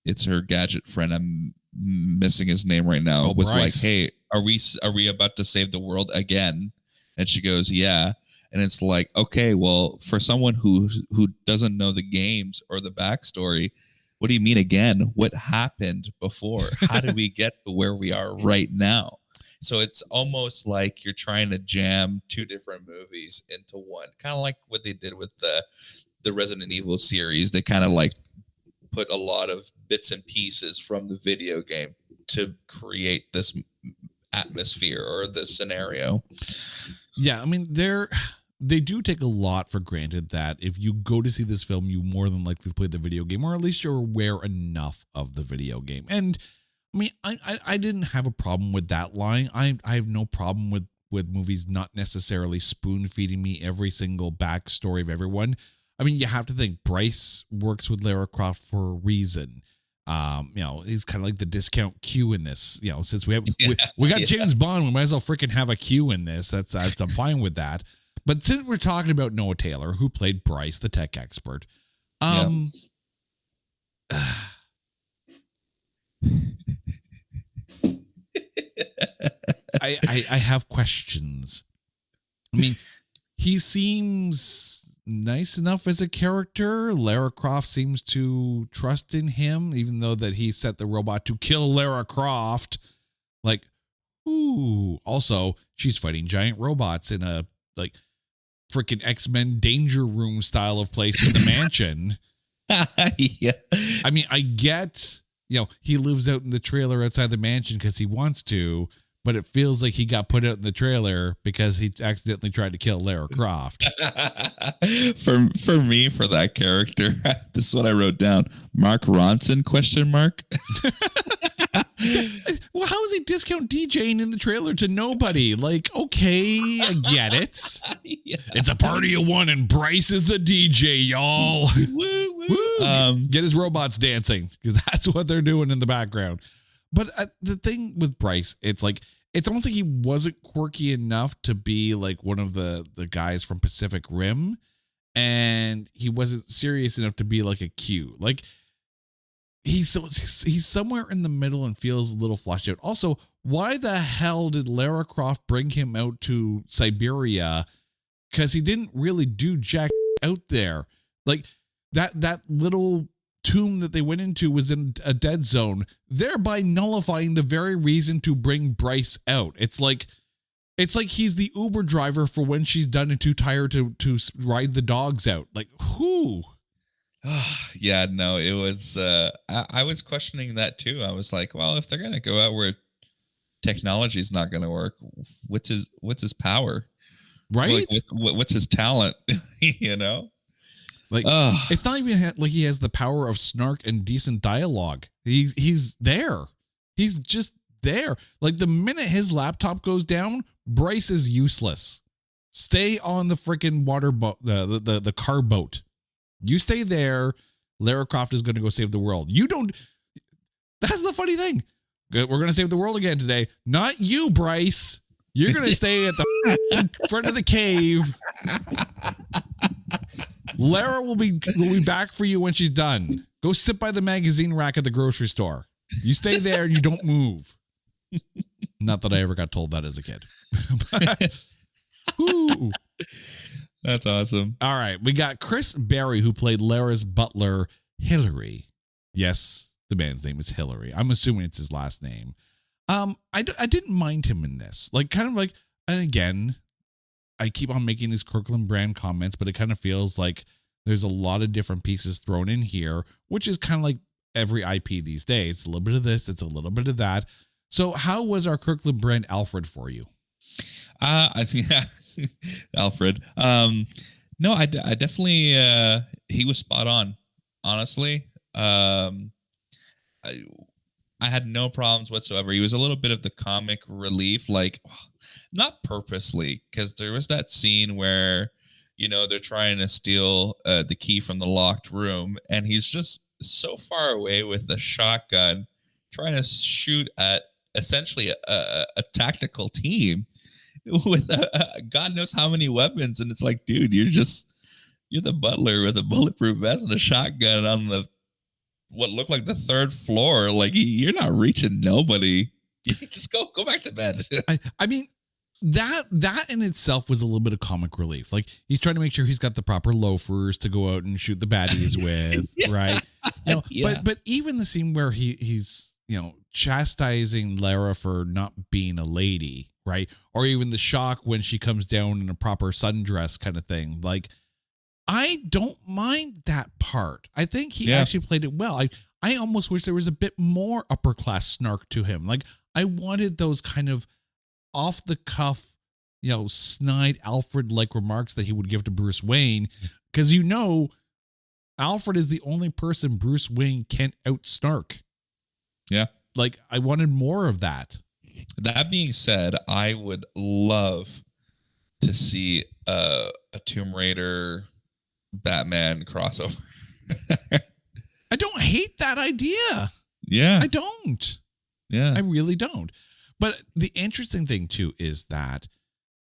it's her gadget friend. I'm missing his name right now. Oh, was Bryce. Like, hey, are we about to save the world again? And she goes, yeah. And it's like, okay, well, for someone who doesn't know the games or the backstory, what do you mean again? What happened before? How did we get to where we are right now? So it's almost like you're trying to jam two different movies into one, kind of like what they did with the Resident Evil series. They kind of like put a lot of bits and pieces from the video game to create this atmosphere or this scenario. Yeah, I mean, they do take a lot for granted that if you go to see this film, you more than likely play the video game, or at least you're aware enough of the video game. And I mean, I didn't have a problem with that line. I have no problem with movies not necessarily spoon feeding me every single backstory of everyone. I mean, you have to think Bryce works with Lara Croft for a reason. He's kind of like the discount Q in this. Since we got James Bond, we might as well freaking have a Q in this. I'm fine with that. But since we're talking about Noah Taylor, who played Bryce, the tech expert, I have questions. I mean, he seems nice enough as a character. Lara Croft seems to trust in him, even though that he set the robot to kill Lara Croft. Like, ooh. Also, she's fighting giant robots in a freaking X-Men Danger Room style of place in the mansion. Yeah. I mean, I get, he lives out in the trailer outside the mansion because he wants to, but it feels like he got put out in the trailer because he accidentally tried to kill Lara Croft. For me, for that character, this is what I wrote down. Mark Ronson, ? Well, how is he discount DJing in the trailer to nobody? Like, okay, I get it. Yeah. It's a party of one and Bryce is the DJ, y'all. Woo, woo. Get his robots dancing because that's what they're doing in the background. But the thing with Bryce, it's almost like he wasn't quirky enough to be like one of the guys from Pacific Rim, and he wasn't serious enough to be like a Q. Like, he's somewhere in the middle and feels a little flushed out. Also, why the hell did Lara Croft bring him out to Siberia? Because he didn't really do jack out there. Like, that little tomb that they went into was in a dead zone, thereby nullifying the very reason to bring Bryce out. It's like he's the Uber driver for when she's done and too tired to ride the dogs out. Like, who? Yeah, no, it was I was questioning that too. I was like, well, if they're gonna go out where technology is not gonna work, what's his power? Right? Like, what's his talent? Like, it's not even like he has the power of snark and decent dialogue. He's there. He's just there. Like, the minute his laptop goes down, Bryce is useless. Stay on the freaking water boat, the car boat. You stay there. Lara Croft is going to go save the world. You don't. That's the funny thing. We're going to save the world again today. Not you, Bryce. You're going to stay at the front of the cave. Lara will be back for you when she's done. Go sit by the magazine rack at the grocery store. You stay there and you don't move. Not that I ever got told that as a kid. That's awesome. All right. We got Chris Berry, who played Lara's butler, Hillary. Yes, the man's name is Hillary. I'm assuming it's his last name. I didn't mind him in this. Like, kind of like, and again, I keep on making these Kirkland brand comments, but it kind of feels like there's a lot of different pieces thrown in here, which is kind of like every IP these days. It's a little bit of this, it's a little bit of that. So how was our Kirkland brand Alfred for you? I think Alfred. No, I definitely he was spot on. Honestly, I had no problems whatsoever. He was a little bit of the comic relief, like not purposely, because there was that scene where they're trying to steal the key from the locked room, and he's just so far away with the shotgun, trying to shoot at essentially a tactical team with God knows how many weapons, and it's like, dude, you're the butler with a bulletproof vest and a shotgun on what looked like the third floor. Like, you're not reaching nobody. You just go back to bed. I mean, that in itself was a little bit of comic relief. Like, he's trying to make sure he's got the proper loafers to go out and shoot the baddies with, yeah. Right? Yeah. But even the scene where he's chastising Lara for not being a lady, right? Or even the shock when she comes down in a proper sundress kind of thing. Like, I don't mind that part. I think he actually played it well. I almost wish there was a bit more upper class snark to him. Like, I wanted those kind of off the cuff snide Alfred-like remarks that he would give to Bruce Wayne, because Alfred is the only person Bruce Wayne can't out-snark. Yeah. Like, I wanted more of that. That being said, I would love to see a Tomb Raider Batman crossover. I don't hate that idea. Yeah. I don't. Yeah. I really don't. But the interesting thing, too, is that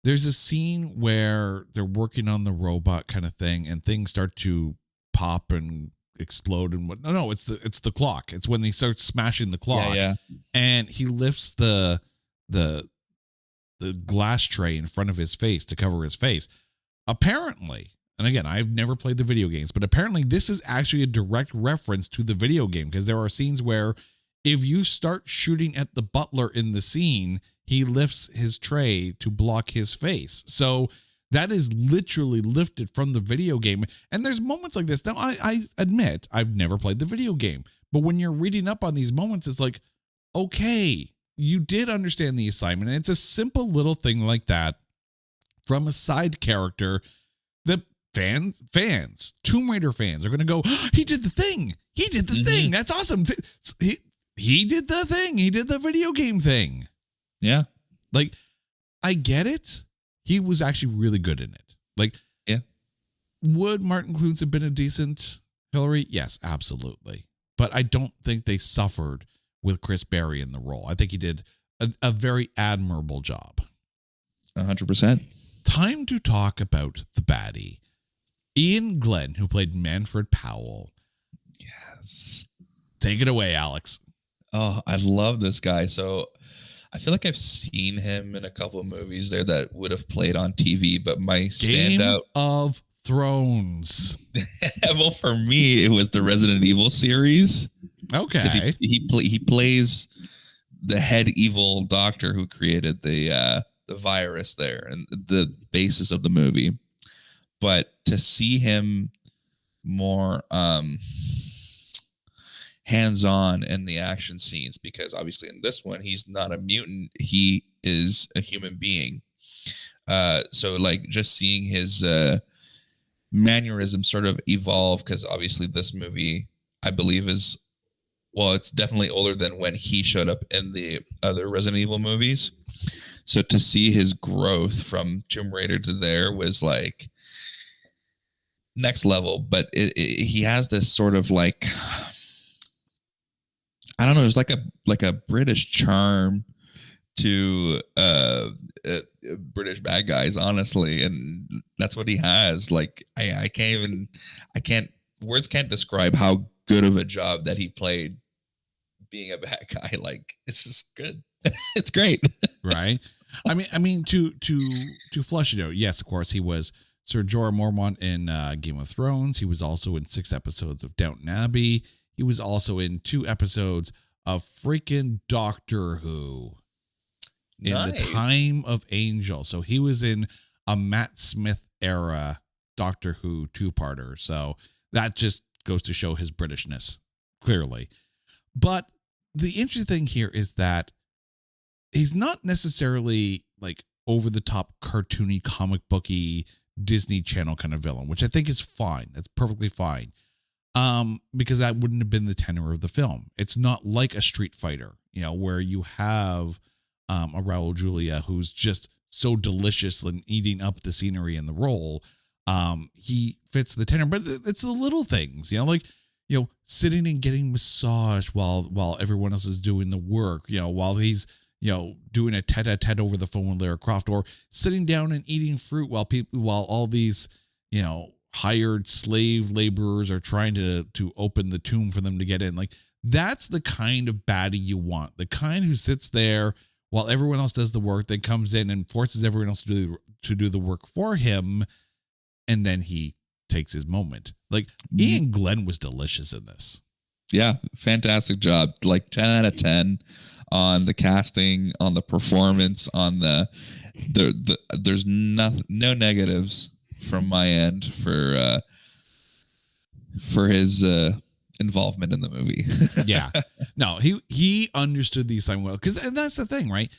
there's a scene where they're working on the robot kind of thing, and things start to pop and explode and what. No, it's the clock. It's when he starts smashing the clock. Yeah. And he lifts the glass tray in front of his face to cover his face. Apparently, and again, I've never played the video games, but apparently this is actually a direct reference to the video game, because there are scenes where if you start shooting at the butler in the scene, he lifts his tray to block his face. So that is literally lifted from the video game. And there's moments like this. Now, I admit I've never played the video game, but when you're reading up on these moments, it's like, okay, you did understand the assignment. And it's a simple little thing like that from a side character that fans, Tomb Raider fans are going to go, oh, he did the thing. He did the thing. That's awesome. He did the thing. He did the video game thing. Yeah. Like, I get it. He was actually really good in it. Like, yeah. Would Martin Clunes have been a decent Hillary? Yes, absolutely. But I don't think they suffered with Chris Berry in the role. I think he did a very admirable job. 100%. Time to talk about the baddie. Ian Glenn, who played Manfred Powell. Yes. Take it away, Alex. Oh, I love this guy. So I feel like I've seen him in a couple of movies there that would have played on TV, but my standout... Game of Thrones. Well, for me, it was the Resident Evil series. Okay. He plays the head evil doctor who created the virus there and the basis of the movie. But to see him more hands-on in the action scenes, because obviously in this one he's not a mutant, he is a human being. So like just seeing his mannerism sort of evolve, because obviously this movie I believe is, well, it's definitely older than when he showed up in the other Resident Evil movies. So to see his growth from Tomb Raider to there was like next level. But he has this sort of like, I don't know, there's like a British charm to British bad guys, honestly, and that's what he has. Like words can't describe how good of a job that he played being a bad guy. Like, it's just good. It's great. Right. I mean to flush it out, yes, of course he was Sir Jorah Mormont in Game of Thrones. He was also in 6 episodes of Downton Abbey. He was also in 2 episodes of freaking Doctor Who in the Time of Angel. So he was in a Matt Smith era Doctor Who 2-parter. So that just goes to show his Britishness, clearly. But the interesting thing here is that he's not necessarily like over the top cartoony, comic booky, Disney Channel kind of villain, which I think is fine. That's perfectly fine. Because that wouldn't have been the tenor of the film. It's not like a Street Fighter, where you have a Raul Julia who's just so delicious and eating up the scenery and the role. He fits the tenor, but it's the little things, like, sitting and getting massage while everyone else is doing the work, while he's, doing a tete-a-tete over the phone with Lara Croft, or sitting down and eating fruit while all these, hired slave laborers are trying to open the tomb for them to get in. Like, that's the kind of baddie you want. The kind who sits there while everyone else does the work, then comes in and forces everyone else to do the work for him, and then he takes his moment. Like, Ian Glenn was delicious in this. Yeah, fantastic job. Like 10 out of 10 on the casting, on the performance, on the there's no negatives from my end for his involvement in the movie. Yeah. No, he understood the assignment well, and that's the thing, right?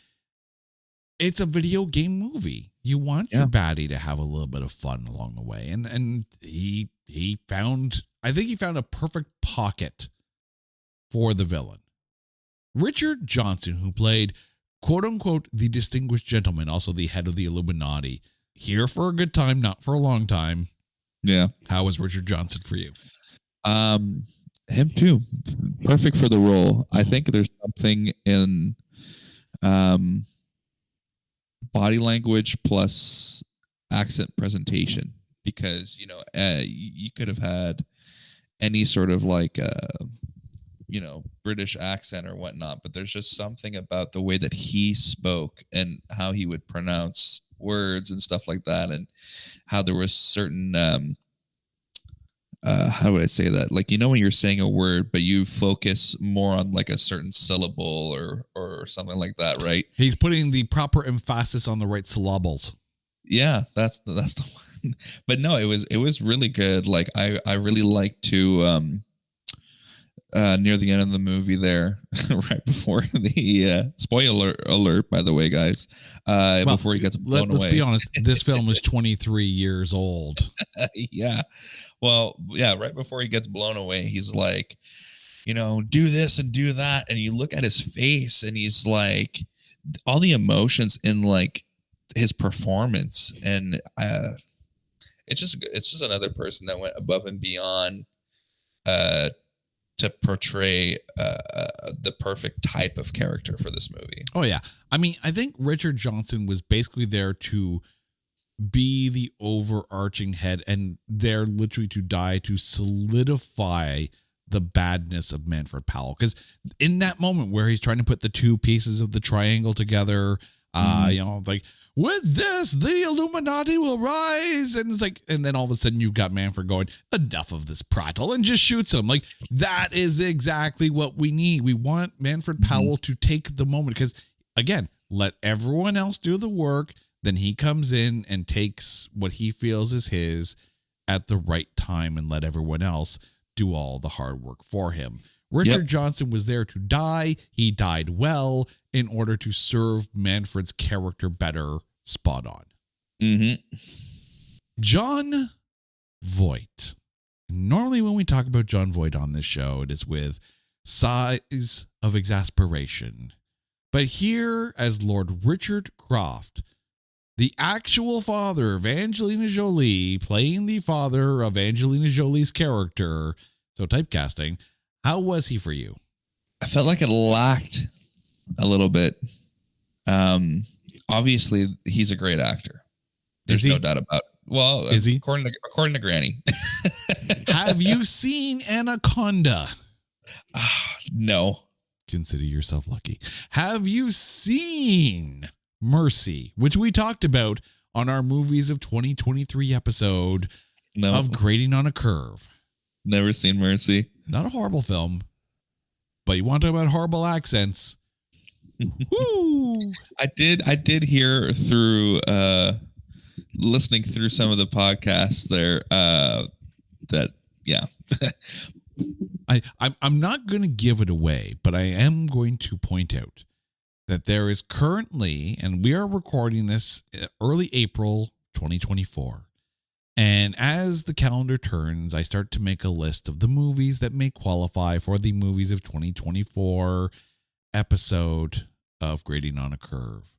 it's a video game movie. You want your baddie to have a little bit of fun along the way. And he found, I think he found a perfect pocket for the villain. Richard Johnson, who played quote unquote the distinguished gentleman, also the head of the Illuminati, here for a good time, not for a long time. Yeah. How was Richard Johnson for you? Him too. Perfect for the role. I think there's something in body language plus accent presentation, because you could have had any sort of like British accent or whatnot, but there's just something about the way that he spoke and how he would pronounce words and stuff like that, and how there was certain how would I say that? Like, when you're saying a word, but you focus more on like a certain syllable or something like that, right? He's putting the proper emphasis on the right syllables. Yeah, that's the one. But no, it was really good. Like I really like to near the end of the movie there, right before the spoiler alert, by the way, guys, before he gets blown away. Let's be honest, this film is 23 years old. Yeah. Well, yeah, right before he gets blown away, he's like, do this and do that. And you look at his face and he's like, all the emotions in like his performance. And it's just another person that went above and beyond to portray the perfect type of character for this movie. Oh, yeah. I mean, I think Richard Johnson was basically there to be the overarching head and there literally to die to solidify the badness of Manfred Powell. Because in that moment where he's trying to put the two pieces of the triangle together, like, with this, the Illuminati will rise. And it's like, and then all of a sudden you've got Manfred going, enough of this prattle, and just shoots him. Like, that is exactly what we need. We want Manfred Powell to take the moment because, again, let everyone else do the work. Then he comes in and takes what he feels is his at the right time and let everyone else do all the hard work for him. Richard Johnson was there to die. He died well in order to serve Manfred's character better. Spot on. Mm-hmm. Jon Voight. Normally when we talk about Jon Voight on this show, it is with sighs of exasperation. But here as Lord Richard Croft, the actual father of Angelina Jolie, playing the father of Angelina Jolie's character, so typecasting, how was he for you? I felt like it lacked a little bit. Obviously, he's a great actor. There's no doubt about it. Well, is he? According to Granny. Have you seen Anaconda? No. Consider yourself lucky. Have you seen Mercy, which we talked about on our Movies of 2023 episode of Grading on a Curve? Never seen Mercy. Not a horrible film, but you want to talk about horrible accents. Woo! I did hear through listening through some of the podcasts there that I'm not going to give it away, but I am going to point out that there is currently, and we are recording this early April 2024, and as the calendar turns, I start to make a list of the movies that may qualify for the Movies of 2024 episode of Grading on a Curve.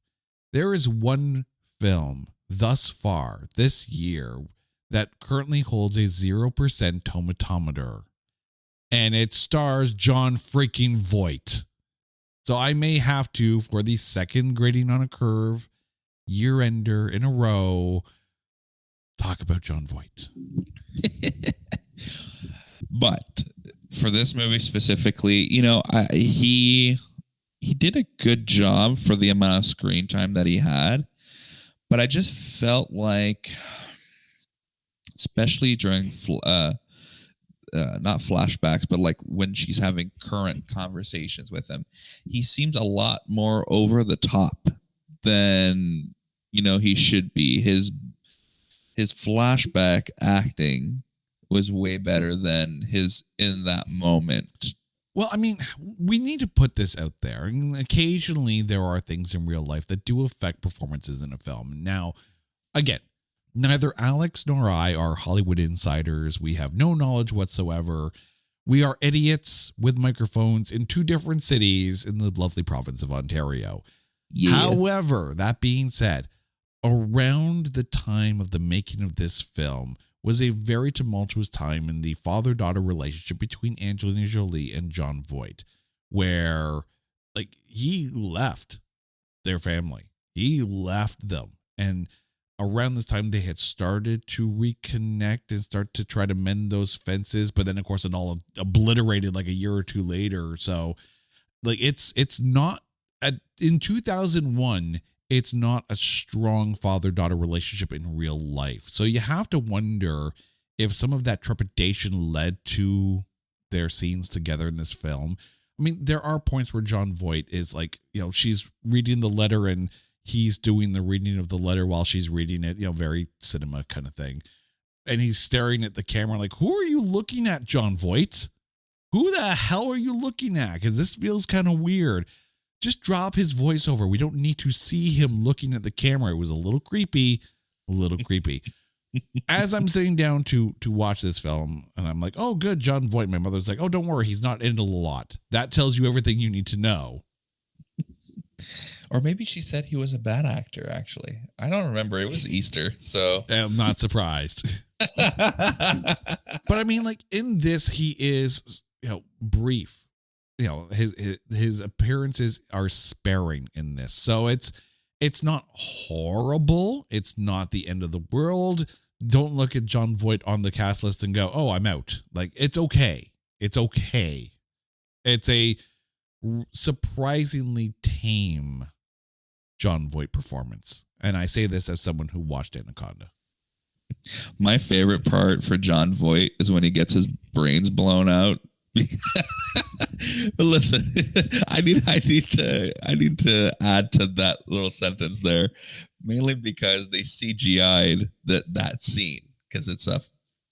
There is one film thus far this year that currently holds a 0% tomatometer, and it stars Jon freaking Voight. So I may have to, for the second Grading on a Curve year-ender in a row, talk about Jon Voight. But for this movie specifically, he did a good job for the amount of screen time that he had. But I just felt like, especially during not flashbacks, but like when she's having current conversations with him, he seems a lot more over the top than he should be. His flashback acting was way better than his in that moment Well, I mean, we need to put this out there. And occasionally there are things in real life that do affect performances in a film. Now, again, neither Alex nor I are Hollywood insiders. We have no knowledge whatsoever. We are idiots with microphones in two different cities in the lovely province of Ontario. Yeah. However, that being said, around the time of the making of this film was a very tumultuous time in the father-daughter relationship between Angelina Jolie and Jon Voight, where like he left their family. He left them. And around this time, they had started to reconnect and start to try to mend those fences. But then, of course, it all obliterated like a year or two later. So like it's not in 2001, it's not a strong father-daughter relationship in real life. So you have to wonder if some of that trepidation led to their scenes together in this film. I mean, there are points where Jon Voight is like, she's reading the letter and he's doing the reading of the letter while she's reading it, very cinema kind of thing. And he's staring at the camera like, who are you looking at, Jon Voight? Who the hell are you looking at? Because this feels kind of weird. Just drop his voiceover. We don't need to see him looking at the camera. It was a little creepy. As I'm sitting down to watch this film, and I'm like, oh, good, Jon Voight. My mother's like, oh, don't worry, he's not in it a lot. That tells you everything you need to know. Or maybe she said he was a bad actor, actually. I don't remember. It was Easter, so. I'm not surprised. But I mean, like, in this, he is, brief. His appearances are sparing in this. So it's not horrible. It's not the end of the world. Don't look at Jon Voight on the cast list and go, oh, I'm out. Like, it's okay. It's okay. It's a surprisingly tame Jon Voight performance. And I say this as someone who watched Anaconda. My favorite part for Jon Voight is when he gets his brains blown out. Listen, I need to add to that little sentence there, mainly because they CGI'd that scene because it's a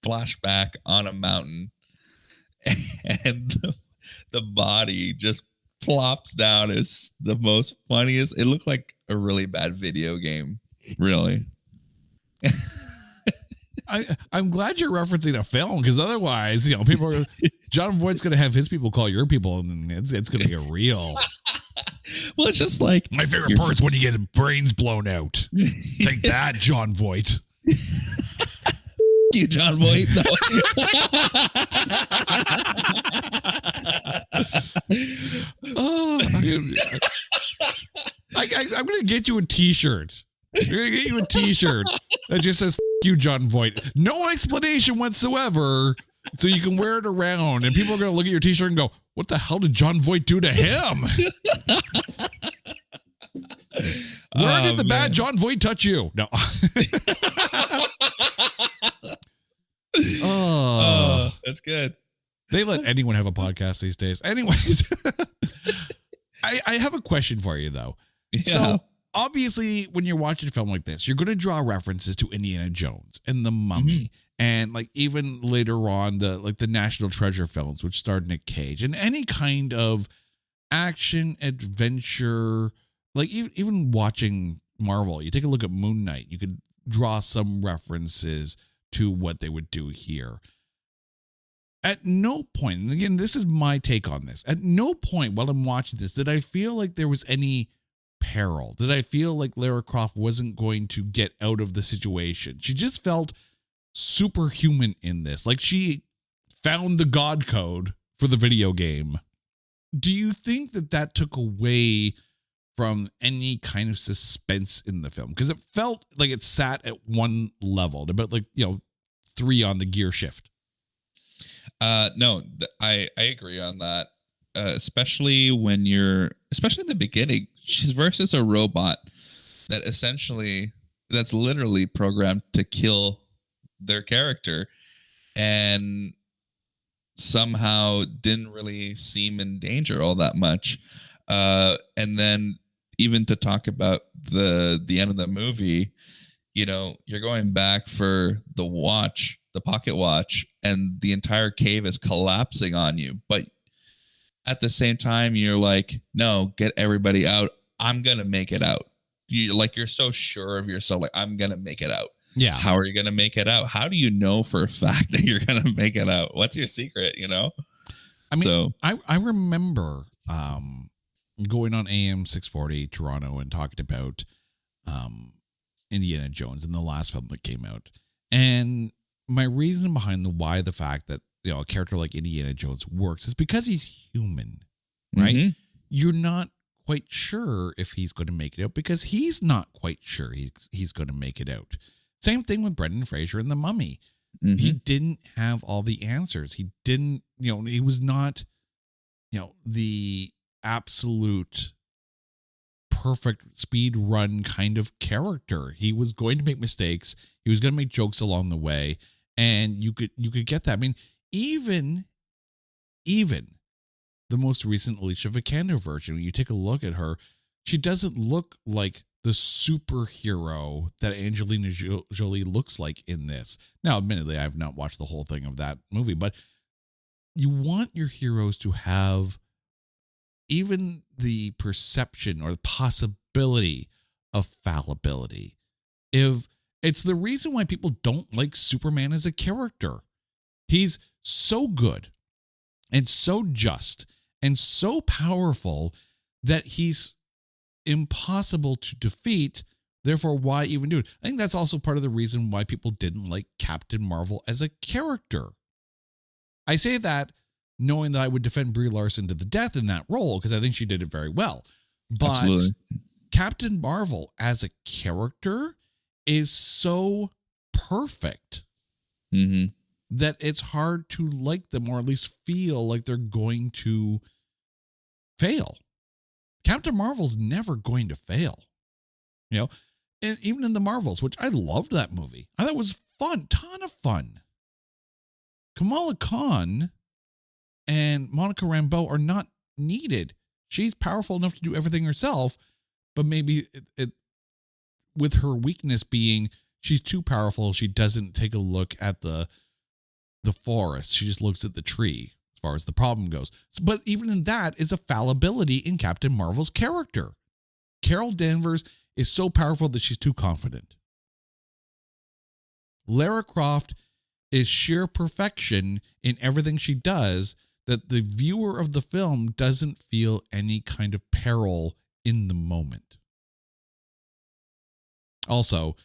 flashback on a mountain, and the body just plops down. Is the most funniest. It looked like a really bad video game, really. I'm glad you're referencing a film because otherwise, people are. Jon Voight's going to have his people call your people, and it's going to get real. Well, it's just like my favorite part is when you get brains blown out. Take that, Jon Voight. You, Jon Voight. No. I'm going to get you a T-shirt. I'm going to get you a T-shirt that just says you, Jon Voight. No explanation whatsoever. So you can wear it around and people are going to look at your T-shirt and go, what the hell did Jon Voight do to him? Where did the bad Jon Voight touch you? No. That's good. They let anyone have a podcast these days. Anyways, I have a question for you, though. Yeah. So obviously, when you're watching a film like this, you're going to draw references to Indiana Jones and The Mummy, and like even later on the National Treasure films, which starred Nick Cage, and any kind of action adventure. Like even watching Marvel, you take a look at Moon Knight, you could draw some references to what they would do here. At no point, and again, this is my take on this. At no point while I'm watching this did I feel like there was any peril. Did I feel like Lara Croft wasn't going to get out of the situation? She just felt superhuman in this. Like she found the God code for the video game. Do you think that took away from any kind of suspense in the film? Because it felt like it sat at one level, about like, 3 on the gear shift. No, I agree on that. Especially in the beginning, she's versus a robot that's literally programmed to kill their character and somehow didn't really seem in danger all that much. And then even to talk about the end of the movie, you're going back for the pocket watch, and the entire cave is collapsing on you, but at the same time, you're like, no, get everybody out. I'm going to make it out. You're so sure of yourself. Like, I'm going to make it out. Yeah. How are you going to make it out? How do you know for a fact that you're going to make it out? What's your secret? You know? I mean, I remember going on AM 640 Toronto and talking about Indiana Jones in the last film that came out. And my reason behind the fact that, you know, a character like Indiana Jones works is because he's human, right? Mm-hmm. You're not quite sure if he's going to make it out because he's not quite sure he's going to make it out. Same thing with Brendan Fraser and The Mummy. Mm-hmm. He didn't have all the answers. He didn't, you know, he was not, you know, the absolute perfect speed run kind of character. He was going to make mistakes. He was going to make jokes along the way. And you could get that. I mean, even the most recent Alicia Vikander version, when you take a look at her, she doesn't look like the superhero that Angelina Jolie looks like in this. Now, admittedly, I have not watched the whole thing of that movie, but you want your heroes to have even the perception or the possibility of fallibility. If it's the reason why people don't like Superman as a character. He's so good and so just and so powerful that he's impossible to defeat. Therefore, why even do it? I think that's also part of the reason why people didn't like Captain Marvel as a character. I say that knowing that I would defend Brie Larson to the death in that role because I think she did it very well. But Absolutely. Captain Marvel as a character is so perfect that it's hard to like them or at least feel like they're going to fail. Captain Marvel's never going to fail. You know, and even in the Marvels, which I loved that movie. I thought it was fun, ton of fun. Kamala Khan and Monica Rambeau are not needed. She's powerful enough to do everything herself, but maybe with her weakness being she's too powerful, she doesn't take a look at the forest. She just looks at the tree as far as the problem goes. But even in that is a fallibility in Captain Marvel's character. Carol Danvers is so powerful that she's too confident. Lara Croft is sheer perfection in everything she does that the viewer of the film doesn't feel any kind of peril in the moment. Also,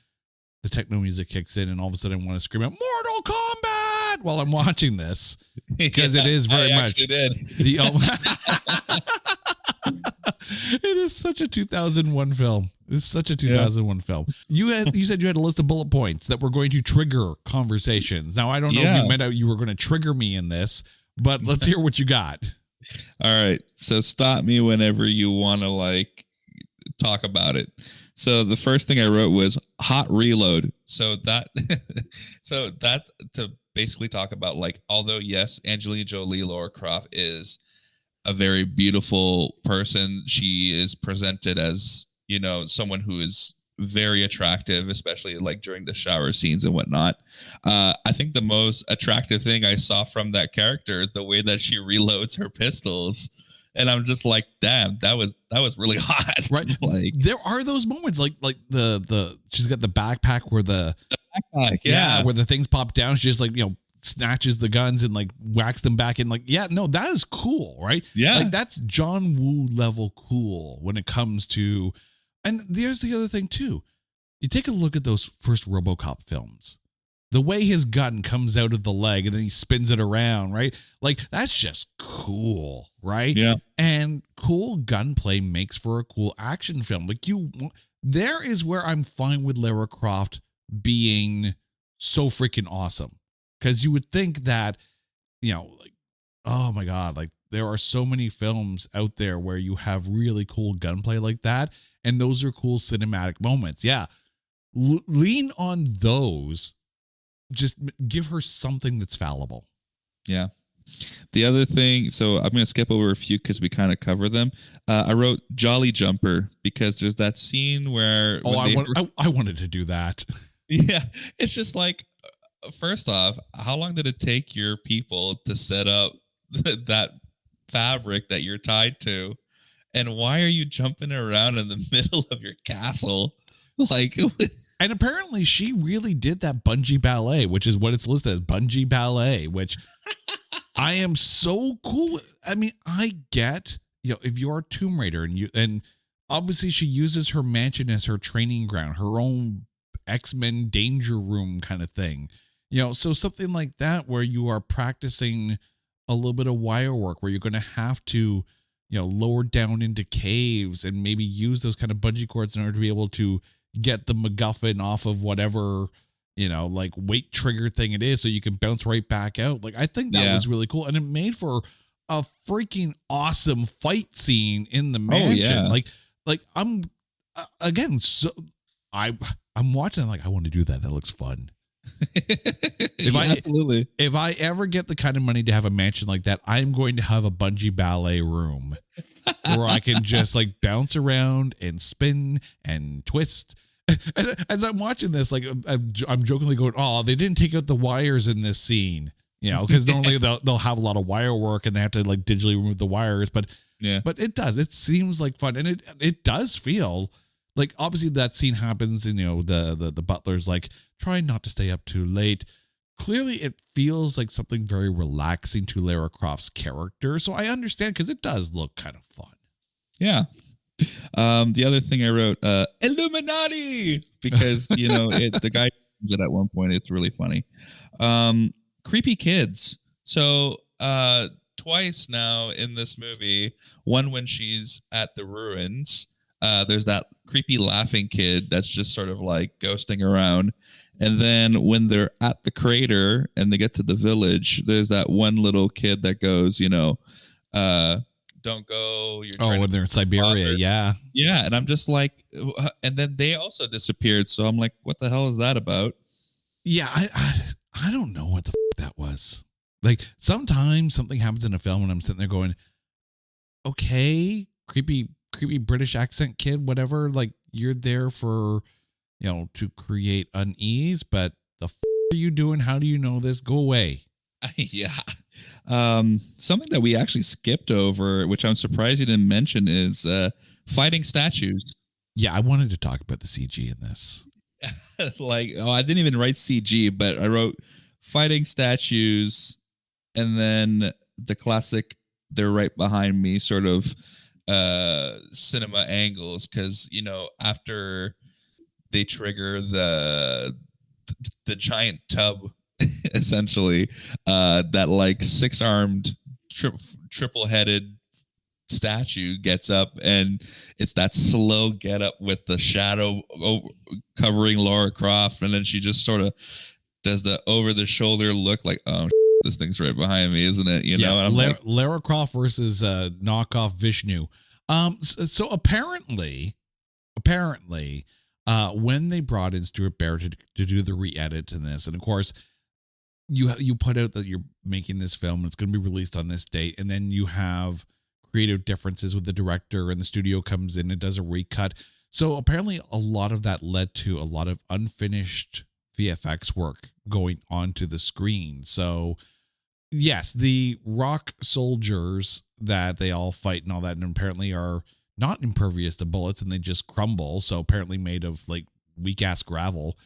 the techno music kicks in and all of a sudden I want to scream out Mortal Kombat while I'm watching this because it is very much the it is such a 2001 film. It's such a 2001 film. You said you had a list of bullet points that were going to trigger conversations. Now I don't know if you meant you were going to trigger me in this, but let's hear what you got. All right. So stop me whenever you want to like talk about it. So the first thing I wrote was hot reload. So that's to basically talk about like, although yes, Angelina Jolie, Lara Croft is a very beautiful person. She is presented as, you know, someone who is very attractive, especially like during the shower scenes and whatnot. I think the most attractive thing I saw from that character is the way that she reloads her pistols. And I'm just like, damn, that was really hot. Right. Like there are those moments like the she's got the backpack where the backpack, where the things pop down. She just like, you know, snatches the guns and like whacks them back in. Like, yeah, no, that is cool, right? Yeah. Like that's John Woo level cool when it comes to, and there's the other thing too. You take a look at those first RoboCop films. The way his gun comes out of the leg and then he spins it around, right? Like, that's just cool, right? Yeah. And cool gunplay makes for a cool action film. Like, there is where I'm fine with Lara Croft being so freaking awesome. Because you would think that, you know, like, oh my God, like, there are so many films out there where you have really cool gunplay like that. And those are cool cinematic moments. Yeah. Lean on those. Just give her something that's fallible. Yeah. The other thing, so I'm going to skip over a few because we kind of cover them. I wrote Jolly Jumper because there's that scene where... I wanted to do that. Yeah. It's just like, first off, how long did it take your people to set up that fabric that you're tied to. And why are you jumping around in the middle of your castle? Like, and apparently she really did that bungee ballet, which is what it's listed as, bungee ballet, which I am so cool. I mean, I get, if you're a Tomb Raider and obviously she uses her mansion as her training ground, her own X-Men danger room kind of thing, so something like that where you are practicing a little bit of wire work where you're going to have to, lower down into caves and maybe use those kind of bungee cords in order to be able to get the MacGuffin off of whatever, like weight trigger thing it is so you can bounce right back out. Like, I think that was really cool. And it made for a freaking awesome fight scene in the mansion. Like I'm, again, so I'm watching, like, I want to do that. That looks fun. Absolutely. If I ever get the kind of money to have a mansion like that, I'm going to have a bungee ballet room where I can just like bounce around and spin and twist. And as I'm watching this, like I'm jokingly going, "Oh, they didn't take out the wires in this scene," because normally they'll have a lot of wire work and they have to like digitally remove the wires. But it does. It seems like fun, and it does feel like, obviously that scene happens, and the butler's like, try not to stay up too late. Clearly, it feels like something very relaxing to Lara Croft's character. So I understand, because it does look kind of fun. Yeah. The other thing I wrote, Illuminati, because the guy comes it at one point. It's really funny. Creepy kids. So twice now in this movie, one when she's at the ruins. There's that creepy laughing kid that's just sort of like ghosting around. And then when they're at the crater and they get to the village, there's that one little kid that goes, don't go. When they're in Siberia. Yeah. Yeah. And I'm just like, and then they also disappeared. So I'm like, what the hell is that about? Yeah. I don't know what the that was. Like, sometimes something happens in a film and I'm sitting there going, okay, creepy British accent kid, whatever. Like, you're there for, to create unease, but the are you doing? How do you know this? Go away. Yeah. Something that we actually skipped over, which I'm surprised you didn't mention, is fighting statues. Yeah, I wanted to talk about the CG in this. I didn't even write CG, but I wrote fighting statues, and then the classic, they're right behind me sort of cinema angles, because after they trigger the giant tub, essentially, that like six-armed triple-headed statue gets up, and it's that slow get up with the shadow covering Lara Croft, and then she just sort of does the over-the-shoulder look like, oh, this thing's right behind me, isn't it? And I'm Lara Croft versus knockoff Vishnu. So apparently, when they brought in Stuart Barrett to do the re-edit in this, and of course, you put out that you're making this film and it's going to be released on this date, and then you have creative differences with the director, and the studio comes in and does a recut. So apparently, a lot of that led to a lot of unfinished VFX work going onto the screen. So yes, the rock soldiers that they all fight and all that, and apparently are not impervious to bullets, and they just crumble. So apparently made of like weak ass gravel.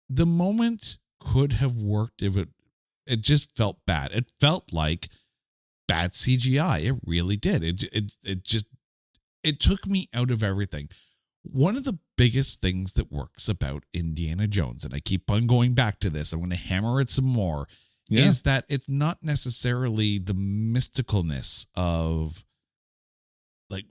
The moment could have worked if it just felt bad. It felt like bad CGI. It really did. It took me out of everything. One of the biggest things that works about Indiana Jones, and I keep on going back to this, I'm going to hammer it some more, is that it's not necessarily the mysticalness of like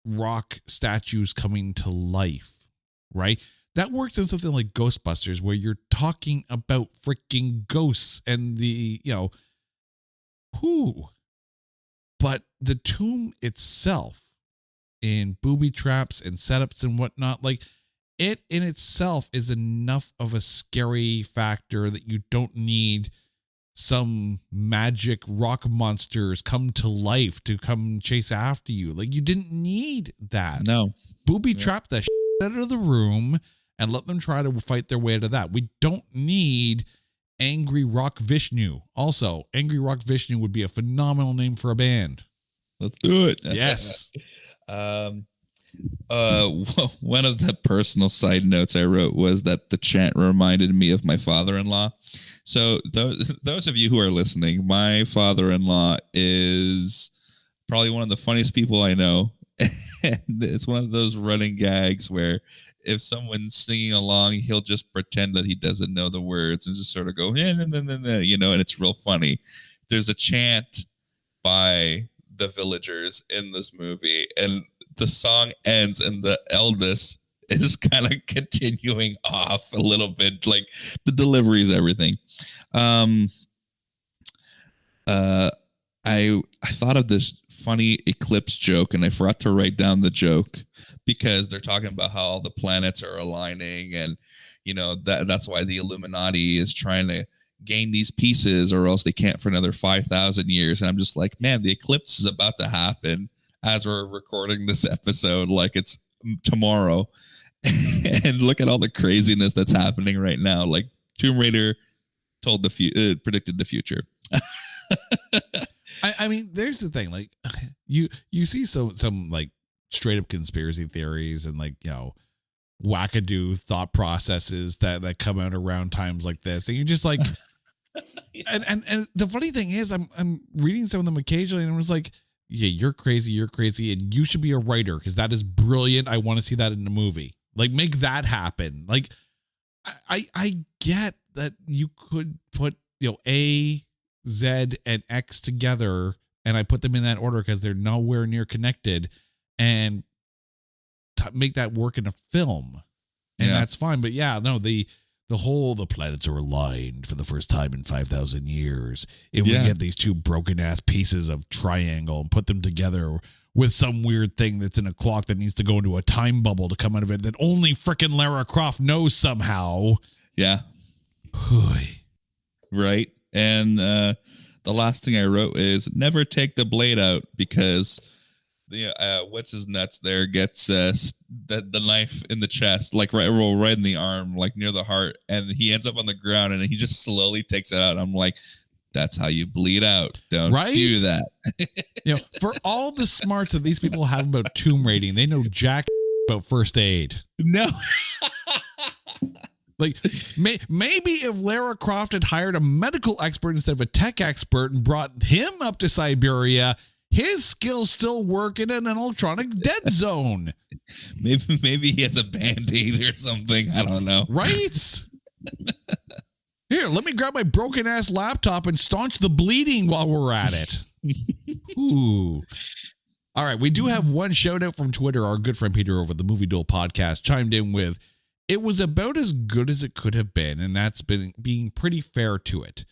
rock statues coming to life, right? That works in something like Ghostbusters, where you're talking about freaking ghosts and the, but the tomb itself, in booby traps and setups and whatnot, like, it in itself is enough of a scary factor that you don't need some magic rock monsters come to life to come chase after you. Like, you didn't need that. No. Booby trap the shit out of the room and let them try to fight their way out of that. We don't need Angry Rock Vishnu. Also, Angry Rock Vishnu would be a phenomenal name for a band. Let's do it. Yes. One of the personal side notes I wrote was that the chant reminded me of my father-in-law. So those of you who are listening, my father-in-law is probably one of the funniest people I know. And it's one of those running gags where if someone's singing along, he'll just pretend that he doesn't know the words and just sort of go, and it's real funny. There's a chant by the villagers in this movie, and the song ends, and the eldest is kind of continuing off a little bit. Like the delivery is everything. I thought of this funny eclipse joke, and I forgot to write down the joke because they're talking about how all the planets are aligning, and that's why the Illuminati is trying to gain these pieces, or else they can't for another 5,000 years. And I'm just like, man, the eclipse is about to happen as we're recording this episode, like it's tomorrow. And look at all the craziness that's happening right now. Like Tomb Raider predicted the future. I mean, there's the thing. Like, you see some like straight up conspiracy theories and like wackadoo thought processes that come out around times like this, and you're just like, and the funny thing is, I'm reading some of them occasionally, and I was like, yeah, you're crazy, and you should be a writer because that is brilliant. I want to see that in a movie. Like, make that happen. Like, I get that you could put A, Z, and X together, and I put them in that order because they're nowhere near connected, and make that work in a film, and that's fine. But yeah, no, the planets are aligned for the first time in 5,000 years. If we get these two broken ass pieces of triangle and put them together with some weird thing that's in a clock that needs to go into a time bubble to come out of it that only frickin' Lara Croft knows somehow. Yeah. Right. And the last thing I wrote is never take the blade out, because what's his nuts there gets the knife in the chest, like right in the arm, like near the heart, and he ends up on the ground, and he just slowly takes it out. I'm like, that's how you bleed out. Don't do that. For all the smarts that these people have about tomb raiding, they know jack about first aid. No. Like, maybe if Lara Croft had hired a medical expert instead of a tech expert and brought him up to Siberia, his skills still work in an electronic dead zone. Maybe he has a Band-Aid or something. I don't know. Right? Here, let me grab my broken-ass laptop and staunch the bleeding while we're at it. Ooh. All right, we do have one shout-out from Twitter. Our good friend Peter over at the Movie Duel podcast chimed in with, it was about as good as it could have been, and that's been being pretty fair to it.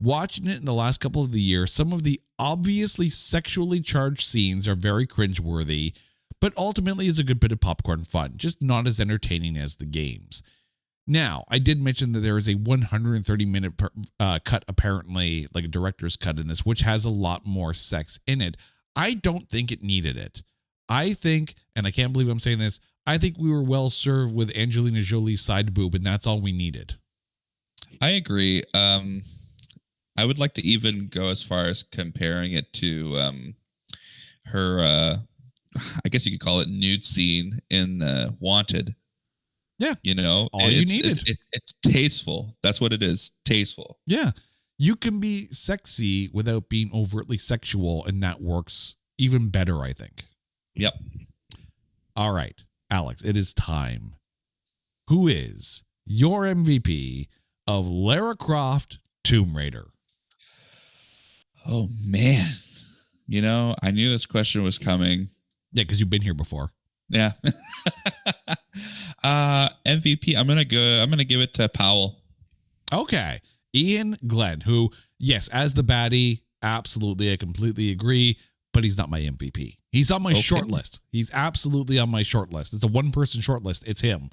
Watching it in the last couple of the years, some of the obviously sexually charged scenes are very cringeworthy, but ultimately is a good bit of popcorn fun, just not as entertaining as the games. Now, I did mention that there is a 130-minute cut, apparently, like a director's cut in this, which has a lot more sex in it. I don't think it needed it. I think, and I can't believe I'm saying this, I think we were well served with Angelina Jolie's side boob, and that's all we needed. I agree. I would like to even go as far as comparing it to her, I guess you could call it nude scene in Wanted. Yeah. All you needed. It's tasteful. That's what it is. Tasteful. Yeah. You can be sexy without being overtly sexual, and that works even better, I think. Yep. All right, Alex, it is time. Who is your MVP of Lara Croft Tomb Raider? Oh, man. I knew this question was coming. Yeah, because you've been here before. Yeah. MVP, I'm gonna give it to Powell. Okay. Ian Glenn, who, yes, as the baddie, absolutely, I completely agree, but he's not my MVP. He's on my short list. He's absolutely on my short list. It's a one-person short list. It's him.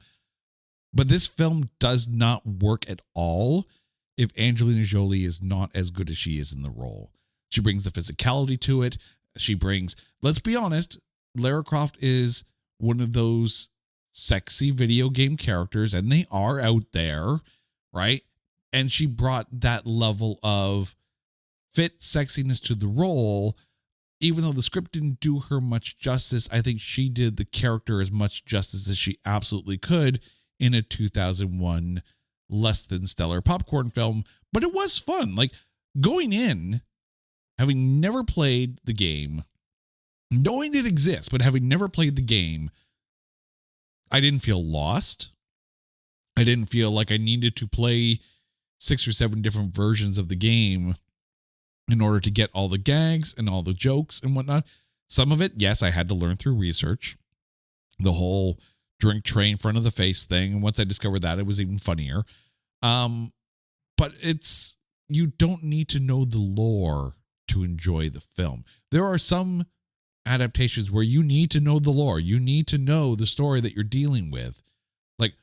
But this film does not work at all if Angelina Jolie is not as good as she is in the role. She brings the physicality to it. She brings, let's be honest, Lara Croft is one of those sexy video game characters, and they are out there, right? And she brought that level of fit sexiness to the role. Even though the script didn't do her much justice, I think she did the character as much justice as she absolutely could in a 2001 less than stellar popcorn film. But it was fun. Like, going in, having never played the game, knowing it exists, but having never played the game, I didn't feel lost. I didn't feel like I needed to play 6 or 7 different versions of the game in order to get all the gags and all the jokes and whatnot. Some of it, yes, I had to learn through research. The whole drink tray in front of the face thing. And once I discovered that, it was even funnier. But you don't need to know the lore to enjoy the film. There are some adaptations where you need to know the lore. You need to know the story that you're dealing with. Like,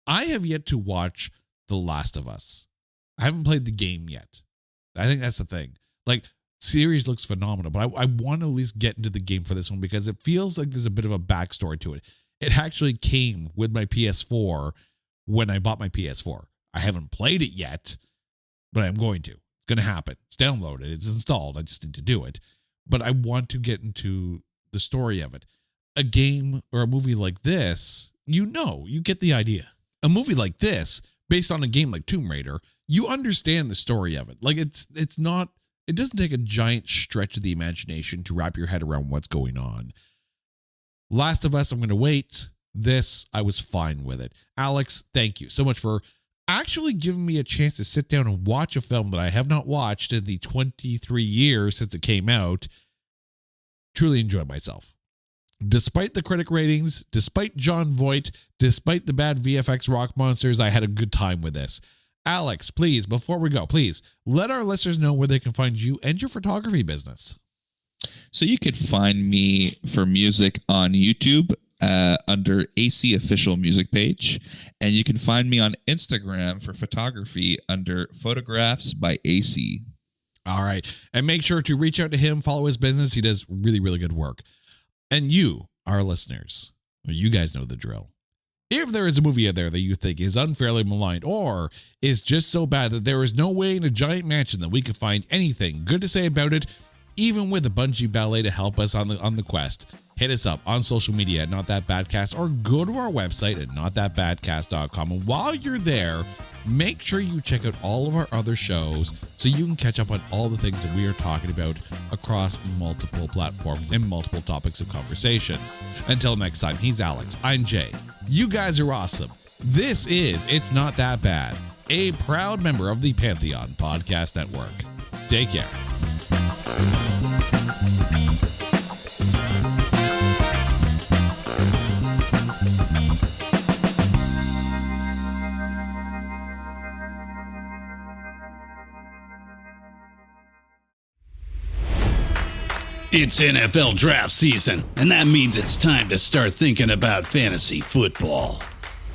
I have yet to watch The Last of Us. I haven't played the game yet. I think that's the thing. Like, series looks phenomenal, but I want to at least get into the game for this one because it feels like there's a bit of a backstory to it. It actually came with my PS4 when I bought my PS4. I haven't played it yet, but I'm going to. It's going to happen. It's downloaded. It's installed. I just need to do it. But I want to get into the story of it. A game or a movie like this, you get the idea. A movie like this, based on a game like Tomb Raider, you understand the story of it. Like, it doesn't take a giant stretch of the imagination to wrap your head around what's going on. Last of Us, I'm going to wait. This, I was fine with it. Alex, thank you so much for actually giving me a chance to sit down and watch a film that I have not watched in the 23 years since it came out. Truly enjoyed myself. Despite the critic ratings, despite Jon Voight, despite the bad VFX rock monsters, I had a good time with this. Alex, please, before we go, please let our listeners know where they can find you and your photography business. So you could find me for music on YouTube under AC Official Music Page. And you can find me on Instagram for photography under Photographs by AC. All right. And make sure to reach out to him, follow his business. He does really, really good work. And you, our listeners, you guys know the drill. If there is a movie out there that you think is unfairly maligned or is just so bad that there is no way in a giant mansion that we can find anything good to say about it, even with a Bungie ballet to help us on the quest, hit us up on social media at Not That Badcast or go to our website at notthatbadcast.com. And while you're there, make sure you check out all of our other shows so you can catch up on all the things that we are talking about across multiple platforms and multiple topics of conversation. Until next time, he's Alex. I'm Jay. You guys are awesome. This is It's Not That Bad, a proud member of the Pantheon Podcast Network. Take care. It's NFL draft season, and that means it's time to start thinking about fantasy football.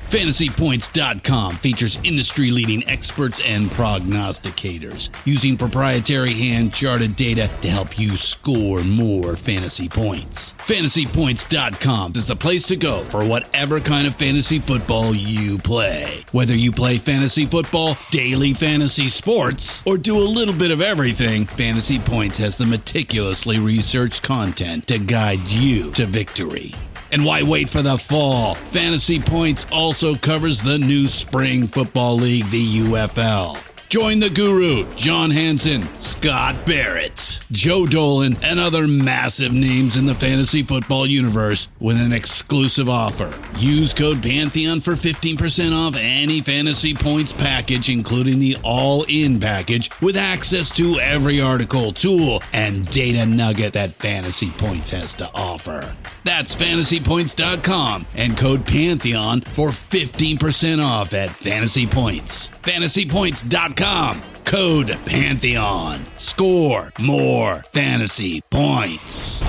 FantasyPoints.com features industry-leading experts and prognosticators using proprietary hand-charted data to help you score more fantasy points. FantasyPoints.com is the place to go for whatever kind of fantasy football you play. Whether you play fantasy football, daily fantasy sports, or do a little bit of everything, Fantasy Points has the meticulously researched content to guide you to victory. And why wait for the fall? Fantasy Points also covers the new spring football league, the UFL. Join the guru, John Hansen, Scott Barrett, Joe Dolan, and other massive names in the fantasy football universe with an exclusive offer. Use code Pantheon for 15% off any Fantasy Points package, including the all-in package, with access to every article, tool, and data nugget that Fantasy Points has to offer. That's FantasyPoints.com and code Pantheon for 15% off at Fantasy Points. FantasyPoints.com, code Pantheon. Score more fantasy points.